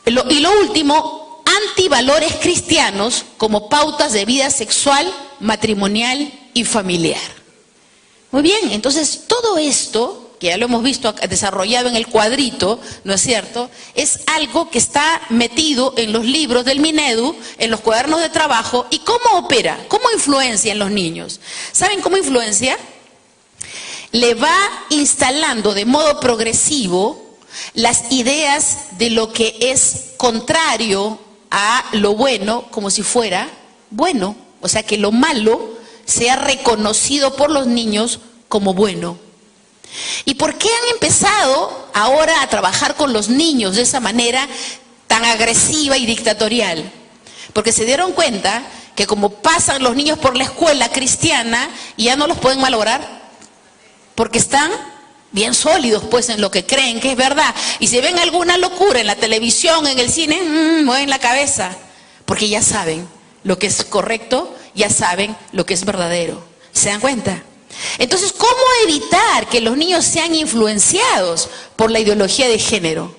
Y lo último, antivalores cristianos como pautas de vida sexual, matrimonial y familiar. Muy bien, entonces todo esto, que ya lo hemos visto desarrollado en el cuadrito, ¿no es cierto?, es algo que está metido en los libros del Minedu, en los cuadernos de trabajo. ¿Y cómo opera? ¿Cómo influencia en los niños? ¿Saben cómo influencia? Le va instalando de modo progresivo las ideas de lo que es contrario a lo bueno como si fuera bueno. O sea, que lo malo sea reconocido por los niños como bueno. ¿Y por qué han empezado ahora a trabajar con los niños de esa manera tan agresiva y dictatorial? Porque se dieron cuenta que como pasan los niños por la escuela cristiana, ya no los pueden malograr, porque están bien sólidos pues en lo que creen que es verdad. Y si ven alguna locura en la televisión, en el cine, mueven la cabeza, porque ya saben lo que es correcto, ya saben lo que es verdadero. ¿Se dan cuenta? Entonces, ¿cómo evitar que los niños sean influenciados por la ideología de género?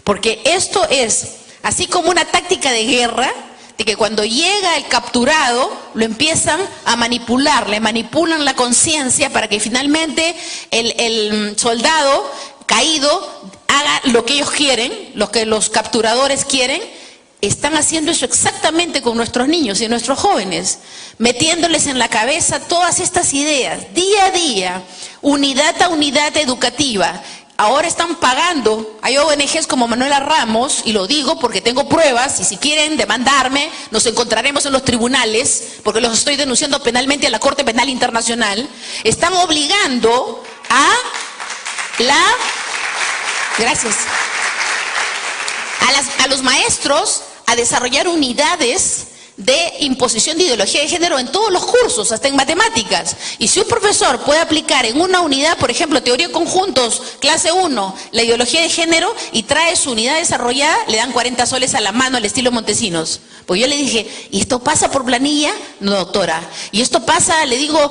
Porque esto es así como una táctica de guerra, de que cuando llega el capturado, lo empiezan a manipular, le manipulan la conciencia para que finalmente el soldado caído haga lo que ellos quieren, lo que los capturadores quieren. Están haciendo eso exactamente con nuestros niños y nuestros jóvenes, metiéndoles en la cabeza todas estas ideas, día a día, unidad a unidad educativa. Ahora están pagando, hay ONGs como Manuela Ramos, y lo digo porque tengo pruebas, y si quieren demandarme, nos encontraremos en los tribunales, porque los estoy denunciando penalmente a la Corte Penal Internacional. Están obligando a los maestros a desarrollar unidades de imposición de ideología de género en todos los cursos, hasta en matemáticas. Y si un profesor puede aplicar en una unidad, por ejemplo, teoría de conjuntos, clase 1, la ideología de género y trae su unidad desarrollada, le dan 40 soles a la mano al estilo Montesinos. Pues yo le dije, ¿y esto pasa por planilla? No, doctora. ¿Y esto pasa, le digo,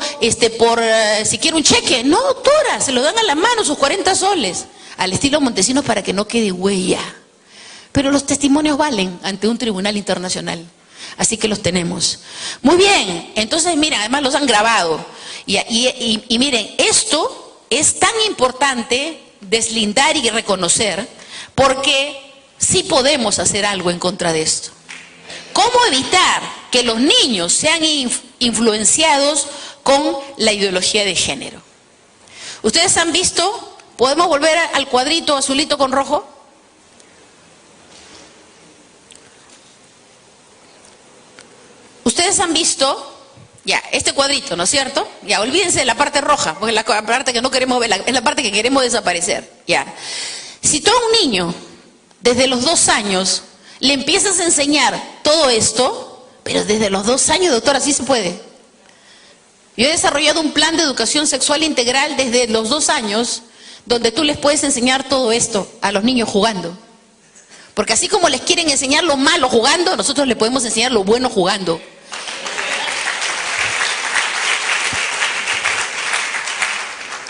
por si quiere un cheque? No, doctora, se lo dan a la mano sus 40 soles. Al estilo Montesinos para que no quede huella. Pero los testimonios valen ante un tribunal internacional. Así que los tenemos. Muy bien, entonces miren, además los han grabado. Y miren, esto es tan importante deslindar y reconocer, porque sí podemos hacer algo en contra de esto. ¿Cómo evitar que los niños sean influenciados con la ideología de género? ¿Ustedes han visto? ¿Podemos volver al cuadrito azulito con rojo? Ustedes han visto, ya, este cuadrito, ¿no es cierto? Ya, olvídense de la parte roja, porque es la parte que no queremos ver, es la parte que queremos desaparecer. Ya. Si tú a un niño, desde los 2 años, le empiezas a enseñar todo esto, pero desde los 2 años, doctora, sí se puede. Yo he desarrollado un plan de educación sexual integral desde los 2 años, donde tú les puedes enseñar todo esto a los niños jugando. Porque así como les quieren enseñar lo malo jugando, nosotros les podemos enseñar lo bueno jugando.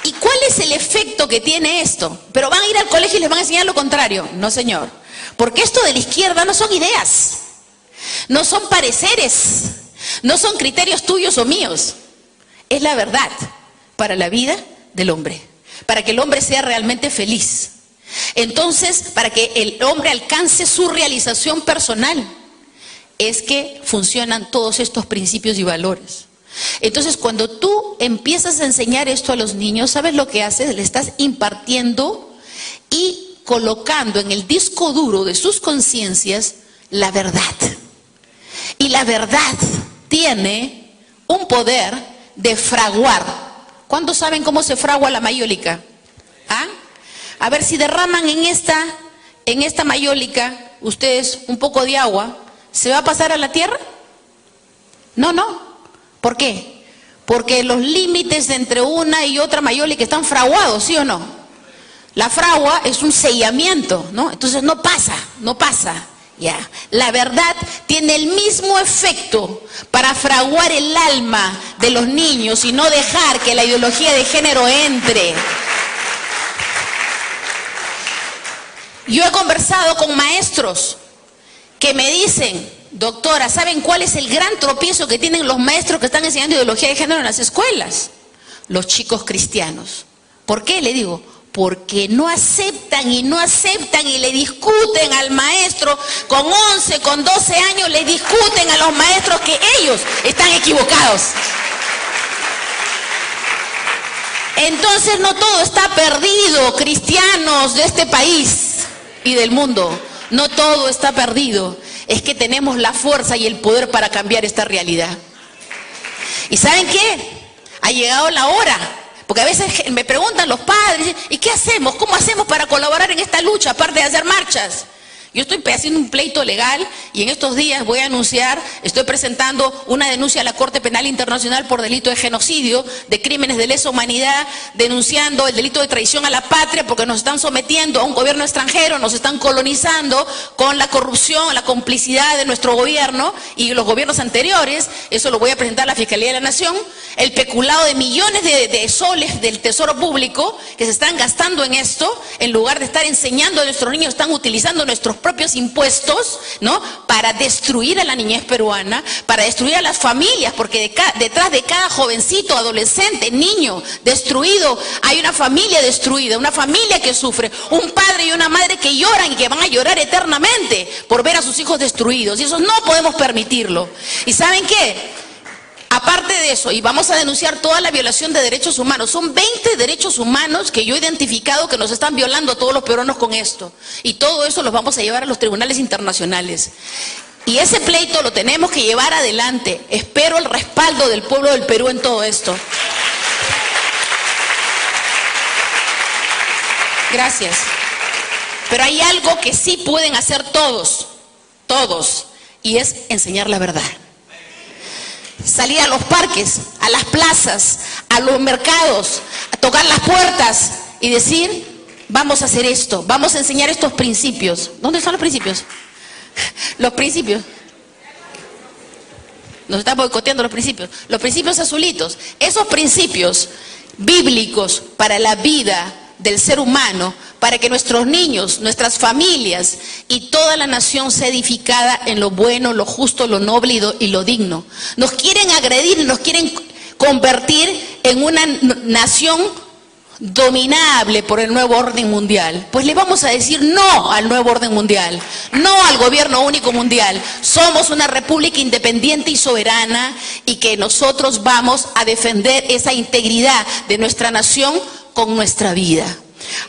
¿Y cuál es el efecto que tiene esto? Pero van a ir al colegio y les van a enseñar lo contrario. No, señor. Porque esto de la izquierda no son ideas, no son pareceres, no son criterios tuyos o míos. Es la verdad para la vida del hombre, para que el hombre sea realmente feliz. Entonces, para que el hombre alcance su realización personal, es que funcionan todos estos principios y valores. Entonces, cuando tú empiezas a enseñar esto a los niños, ¿sabes lo que haces? Le estás impartiendo y colocando en el disco duro de sus conciencias la verdad. Y la verdad tiene un poder de fraguar. ¿Cuántos saben cómo se fragua la mayólica? ¿Ah? A ver, si derraman en esta mayólica, ustedes un poco de agua, ¿se va a pasar a la tierra? No, no. ¿Por qué? Porque los límites entre una y otra mayólica están fraguados, ¿sí o no? La fragua es un sellamiento, ¿no? Entonces no pasa, no pasa. Ya. La verdad tiene el mismo efecto para fraguar el alma de los niños y no dejar que la ideología de género entre. Yo he conversado con maestros que me dicen, doctora, ¿saben cuál es el gran tropiezo que tienen los maestros que están enseñando ideología de género en las escuelas? Los chicos cristianos. ¿Por qué? Le digo, porque no aceptan y le discuten al maestro con 11, con 12 años, le discuten a los maestros que ellos están equivocados. Entonces no todo está perdido, cristianos de este país y del mundo, no todo está perdido, es que tenemos la fuerza y el poder para cambiar esta realidad. ¿Y saben qué? Ha llegado la hora, porque a veces me preguntan los padres, ¿y qué hacemos? ¿Cómo hacemos para colaborar en esta lucha, aparte de hacer marchas? Yo estoy haciendo un pleito legal y en estos días voy a anunciar, estoy presentando una denuncia a la Corte Penal Internacional por delito de genocidio, de crímenes de lesa humanidad, denunciando el delito de traición a la patria porque nos están sometiendo a un gobierno extranjero, nos están colonizando con la corrupción, la complicidad de nuestro gobierno y los gobiernos anteriores. Eso lo voy a presentar a la Fiscalía de la Nación. El peculado de millones de soles del Tesoro Público que se están gastando en esto, en lugar de estar enseñando a nuestros niños, están utilizando nuestros propios impuestos, ¿no? Para destruir a la niñez peruana, para destruir a las familias, porque detrás de cada jovencito, adolescente, niño destruido, hay una familia destruida, una familia que sufre, un padre y una madre que lloran y que van a llorar eternamente por ver a sus hijos destruidos, y eso no podemos permitirlo. ¿Y saben qué? Aparte de eso, y vamos a denunciar toda la violación de derechos humanos, son 20 derechos humanos que yo he identificado que nos están violando a todos los peruanos con esto. Y todo eso los vamos a llevar a los tribunales internacionales. Y ese pleito lo tenemos que llevar adelante. Espero el respaldo del pueblo del Perú en todo esto. Gracias. Pero hay algo que sí pueden hacer todos, y es enseñar la verdad. Salir a los parques, a las plazas, a los mercados, a tocar las puertas y decir, vamos a hacer esto, vamos a enseñar estos principios. ¿Dónde están los principios? Los principios. Nos están boicoteando los principios azulitos. Esos principios bíblicos para la vida del ser humano, para que nuestros niños, nuestras familias y toda la nación sea edificada en lo bueno, lo justo, lo noble y lo digno. Nos quieren agredir, nos quieren convertir en una nación dominable por el nuevo orden mundial. Pues le vamos a decir no al nuevo orden mundial, no al gobierno único mundial. Somos una república independiente y soberana, y que nosotros vamos a defender esa integridad de nuestra nación con nuestra vida.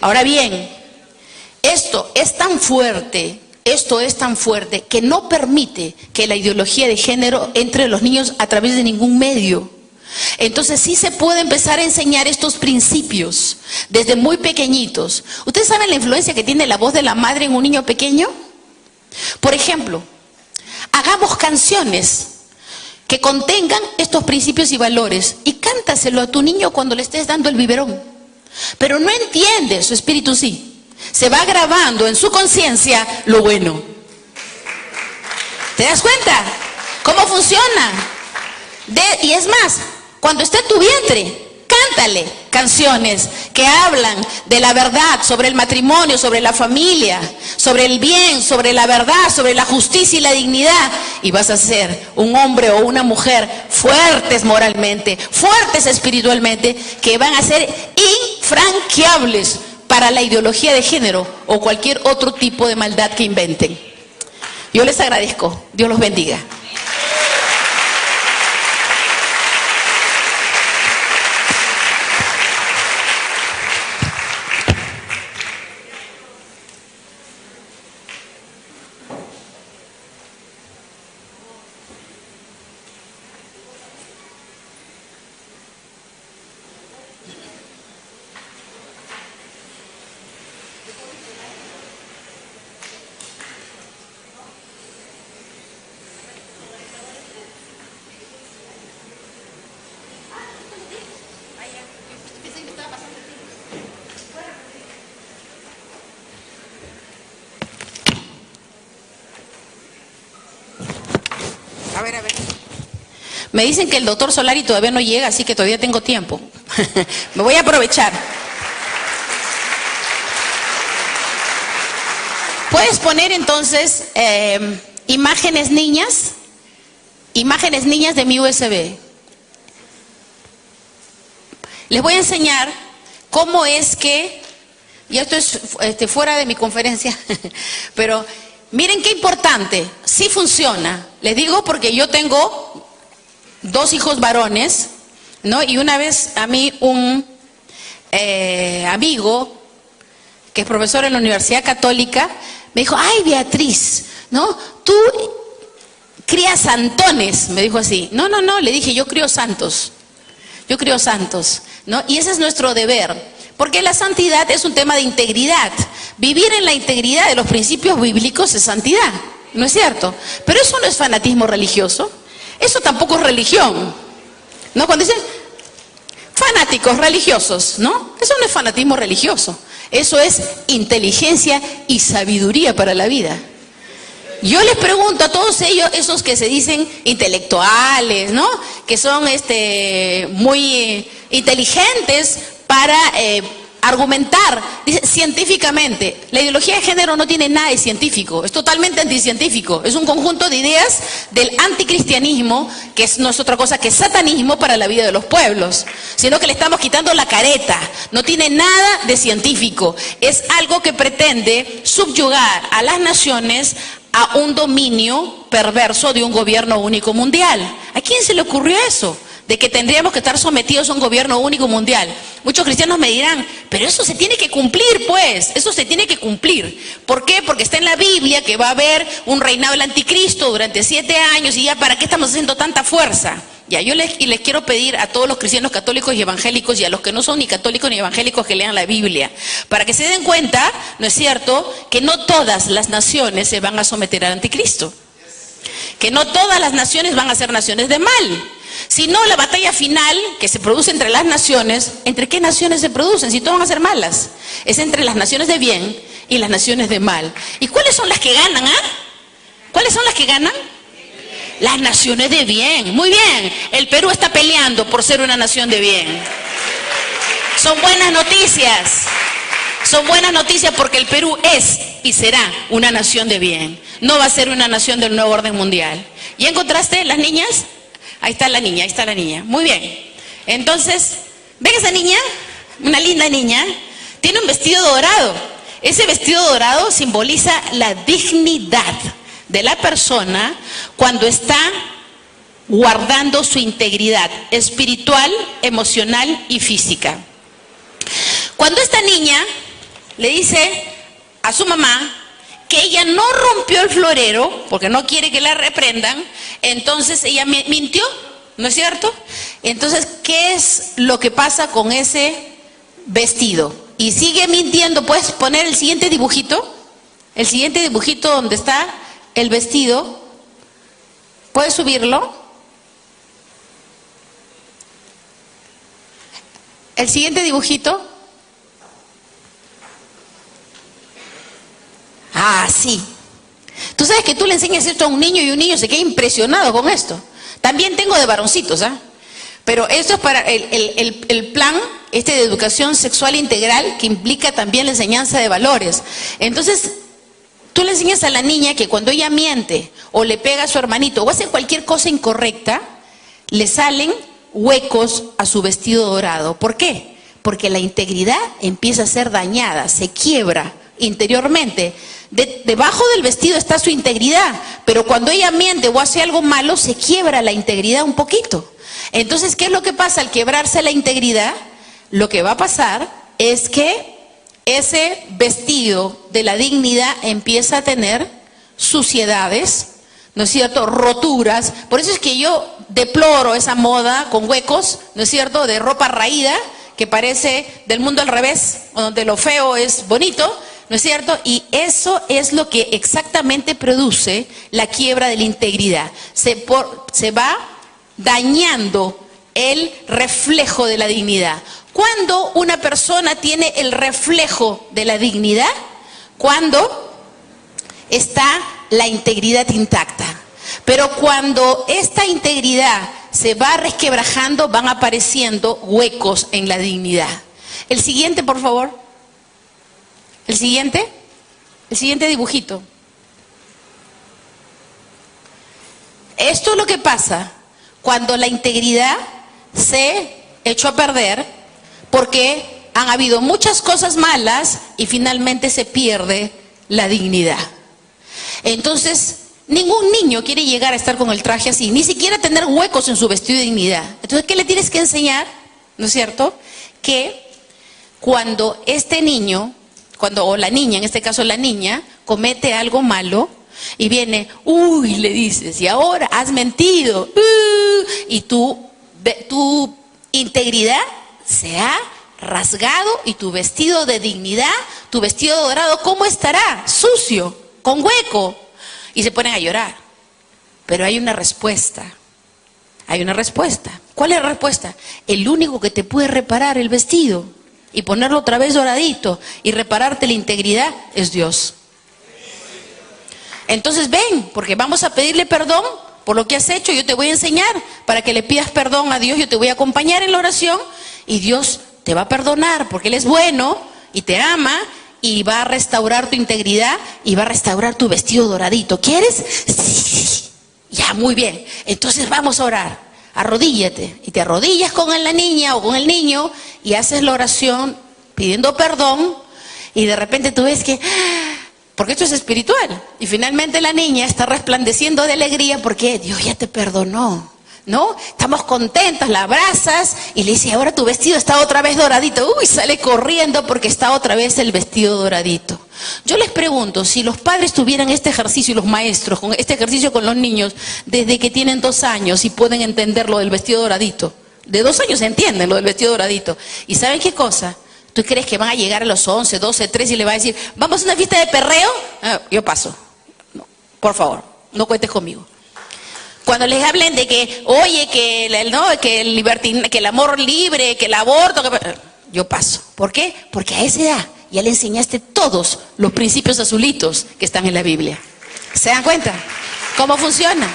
Ahora bien, esto es tan fuerte que no permite que la ideología de género entre en los niños a través de ningún medio. Entonces sí se puede empezar a enseñar estos principios desde muy pequeñitos. ¿Ustedes saben la influencia que tiene la voz de la madre en un niño pequeño? Por ejemplo, hagamos canciones que contengan estos principios y valores y cántaselo a tu niño cuando le estés dando el biberón. Pero no entiende, su espíritu sí. Se va grabando en su conciencia lo bueno. ¿Te das cuenta cómo funciona? Y es más, cuando esté en tu vientre, cántale canciones que hablan de la verdad, sobre el matrimonio, sobre la familia, sobre el bien, sobre la verdad, sobre la justicia y la dignidad. Y vas a ser un hombre o una mujer fuertes moralmente, fuertes espiritualmente, que van a ser infranqueables para la ideología de género o cualquier otro tipo de maldad que inventen. Yo les agradezco. Dios los bendiga. A ver. Me dicen que el doctor Solari todavía no llega, así que todavía tengo tiempo. Me voy a aprovechar. ¿Puedes poner entonces imágenes niñas? Imágenes niñas de mi USB. Les voy a enseñar cómo es que, y esto es fuera de mi conferencia, pero miren qué importante, sí funciona. Les digo porque yo tengo 2 hijos varones, ¿no? Y una vez a mí un amigo que es profesor en la Universidad Católica me dijo, ay Beatriz, ¿no? Tú crías santones, me dijo así. No, le dije, yo crío santos, ¿no? Y ese es nuestro deber. Porque la santidad es un tema de integridad. Vivir en la integridad de los principios bíblicos es santidad, ¿no es cierto? Pero eso no es fanatismo religioso. Eso tampoco es religión, ¿no? Cuando dicen fanáticos religiosos, ¿no? Eso no es fanatismo religioso. Eso es inteligencia y sabiduría para la vida. Yo les pregunto a todos ellos, esos que se dicen intelectuales, ¿no? Que son muy inteligentes para argumentar, dice, científicamente. La ideología de género no tiene nada de científico, es totalmente anticientífico. Es un conjunto de ideas del anticristianismo, que no es otra cosa que satanismo para la vida de los pueblos, sino que le estamos quitando la careta. No tiene nada de científico. Es algo que pretende subyugar a las naciones a un dominio perverso de un gobierno único mundial. ¿A quién se le ocurrió eso? De que tendríamos que estar sometidos a un gobierno único mundial. Muchos cristianos me dirán, pero eso se tiene que cumplir, pues, eso se tiene que cumplir. ¿Por qué? Porque está en la Biblia que va a haber un reinado del anticristo durante 7 años, y ya, ¿para qué estamos haciendo tanta fuerza? Ya, yo les quiero pedir a todos los cristianos católicos y evangélicos, y a los que no son ni católicos ni evangélicos, que lean la Biblia, para que se den cuenta, ¿no es cierto?, que no todas las naciones se van a someter al anticristo. que no todas las naciones van a ser naciones de mal, sino la batalla final que se produce entre las naciones. ¿Entre qué naciones se producen? Si todas van a ser malas. Es entre las naciones de bien y las naciones de mal. ¿Y cuáles son las que ganan? ¿Cuáles son las que ganan? Las naciones de bien. Muy bien, el Perú está peleando por ser una nación de bien. Son buenas noticias. Son buenas noticias porque el Perú es y será una nación de bien. No va a ser una nación del nuevo orden mundial. ¿Ya encontraste las niñas? Ahí está la niña, ahí está la niña. Muy bien. Entonces, ¿ven esa niña? Una linda niña. Tiene un vestido dorado. Ese vestido dorado simboliza la dignidad de la persona cuando está guardando su integridad espiritual, emocional y física. Cuando esta niña le dice a su mamá que ella no rompió el florero porque no quiere que la reprendan, entonces ella mintió, ¿no es cierto? Entonces, ¿qué es lo que pasa con ese vestido? Y sigue mintiendo. ¿Puedes poner el siguiente dibujito? El siguiente dibujito donde está el vestido. ¿Puedes subirlo? El siguiente dibujito. Ah, sí. Tú sabes que tú le enseñas esto a un niño y un niño se queda impresionado con esto. También tengo de varoncitos, pero esto es para el plan de educación sexual integral, que implica también la enseñanza de valores. Entonces, tú le enseñas a la niña que cuando ella miente o le pega a su hermanito o hace cualquier cosa incorrecta, le salen huecos a su vestido dorado. ¿Por qué? Porque la integridad empieza a ser dañada, se quiebra interiormente. Debajo del vestido está su integridad, pero cuando ella miente o hace algo malo, se quiebra la integridad un poquito. Entonces, ¿qué es lo que pasa al quebrarse la integridad? Lo que va a pasar es que ese vestido de la dignidad empieza a tener suciedades, ¿no es cierto?, roturas. Por eso es que yo deploro esa moda con huecos, ¿no es cierto?, de ropa raída, que parece del mundo al revés, donde lo feo es bonito, ¿no es cierto? Y eso es lo que exactamente produce la quiebra de la integridad. Se va dañando el reflejo de la dignidad. ¿Cuándo una persona tiene el reflejo de la dignidad? Cuando está la integridad intacta. Pero cuando esta integridad se va resquebrajando, van apareciendo huecos en la dignidad. El siguiente, por favor. El siguiente dibujito. Esto es lo que pasa cuando la integridad se echó a perder, porque han habido muchas cosas malas y finalmente se pierde la dignidad. Entonces, ningún niño quiere llegar a estar con el traje así, ni siquiera tener huecos en su vestido de dignidad. Entonces, ¿qué le tienes que enseñar? ¿No es cierto? Que cuando este niño, o la niña, en este caso la niña, comete algo malo y viene, uy, le dices, y ahora has mentido, y tu integridad se ha rasgado y tu vestido de dignidad, tu vestido dorado, ¿cómo estará? Sucio, con hueco. Y se ponen a llorar. Pero hay una respuesta. Hay una respuesta. ¿Cuál es la respuesta? El único que te puede reparar el vestido y ponerlo otra vez doradito y repararte la integridad es Dios. Entonces ven, porque vamos a pedirle perdón por lo que has hecho. Yo te voy a enseñar para que le pidas perdón a Dios. Yo te voy a acompañar en la oración y Dios te va a perdonar porque Él es bueno y te ama y va a restaurar tu integridad y va a restaurar tu vestido doradito. ¿Quieres? Sí. Ya, muy bien. Entonces vamos a orar. Arrodíllate y te arrodillas con la niña o con el niño y haces la oración pidiendo perdón y de repente tú ves que, porque esto es espiritual, y finalmente la niña está resplandeciendo de alegría porque Dios ya te perdonó, ¿no? Estamos contentos, la abrazas y le dices, ahora tu vestido está otra vez doradito. Uy, sale corriendo porque está otra vez el vestido doradito. Yo les pregunto, si los padres tuvieran este ejercicio y los maestros, con este ejercicio con los niños, desde que tienen 2 años y pueden entender lo del vestido doradito. De 2 años entienden lo del vestido doradito. ¿Y saben qué cosa? ¿Tú crees que van a llegar a los 11, 12, 13 y le va a decir, vamos a una fiesta de perreo? Yo paso. No, por favor, no cuentes conmigo. Cuando les hablen de que, oye, que el amor libre, que el aborto, yo paso. ¿Por qué? Porque a esa edad ya le enseñaste todos los principios azulitos que están en la Biblia. ¿Se dan cuenta? ¿Cómo funciona?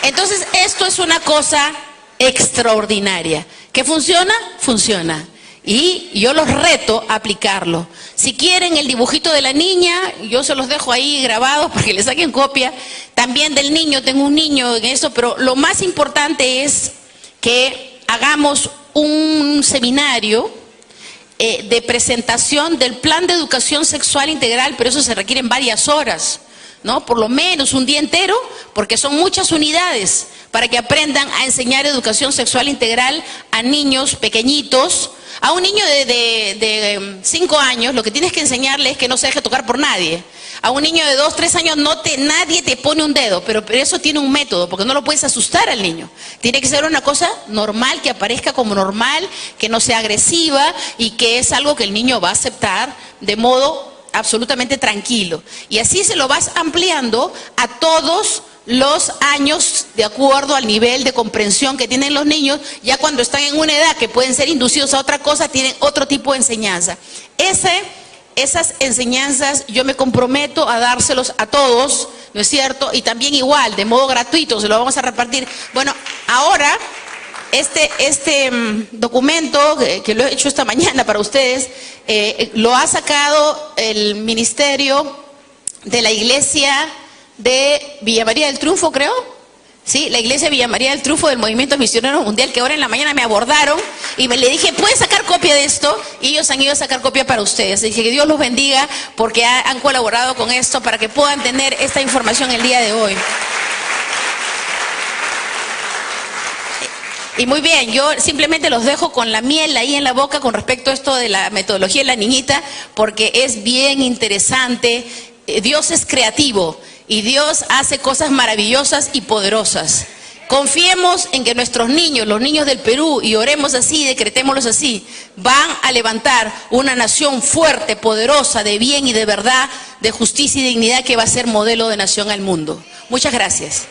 Entonces, esto es una cosa extraordinaria. ¿Que funciona? Funciona. Y yo los reto a aplicarlo. Si quieren el dibujito de la niña, yo se los dejo ahí grabados para que le saquen copia. También del niño, tengo un niño en eso, pero lo más importante es que hagamos un seminario de presentación del plan de educación sexual integral, pero eso se requieren varias horas, ¿no? Por lo menos un día entero, porque son muchas unidades para que aprendan a enseñar educación sexual integral a niños pequeñitos. A un niño de 5 años lo que tienes que enseñarle es que no se deje tocar por nadie. A un niño de 2, 3 años nadie te pone un dedo, pero eso tiene un método, porque no lo puedes asustar al niño. Tiene que ser una cosa normal, que aparezca como normal, que no sea agresiva y que es algo que el niño va a aceptar de modo absolutamente tranquilo. Y así se lo vas ampliando a todos los años de acuerdo al nivel de comprensión que tienen los niños. Ya cuando están en una edad que pueden ser inducidos a otra cosa, tienen otro tipo de enseñanza. Esas enseñanzas yo me comprometo a dárselos a todos, ¿no es cierto? Y también igual, de modo gratuito, se lo vamos a repartir. Bueno, ahora este documento que lo he hecho esta mañana para ustedes, lo ha sacado el Ministerio de la Iglesia de Villa María del Triunfo, creo. Sí, la Iglesia de Villa María del Triunfo del Movimiento Misionero Mundial, que ahora en la mañana me abordaron y le dije, ¿puedes sacar copia de esto? Y ellos han ido a sacar copia para ustedes. Dije que Dios los bendiga porque han colaborado con esto para que puedan tener esta información el día de hoy. Y muy bien, yo simplemente los dejo con la miel ahí en la boca con respecto a esto de la metodología de la niñita, porque es bien interesante. Dios es creativo y Dios hace cosas maravillosas y poderosas. Confiemos en que nuestros niños, los niños del Perú, y oremos así, decretémoslos así, van a levantar una nación fuerte, poderosa, de bien y de verdad, de justicia y dignidad, que va a ser modelo de nación al mundo. Muchas gracias.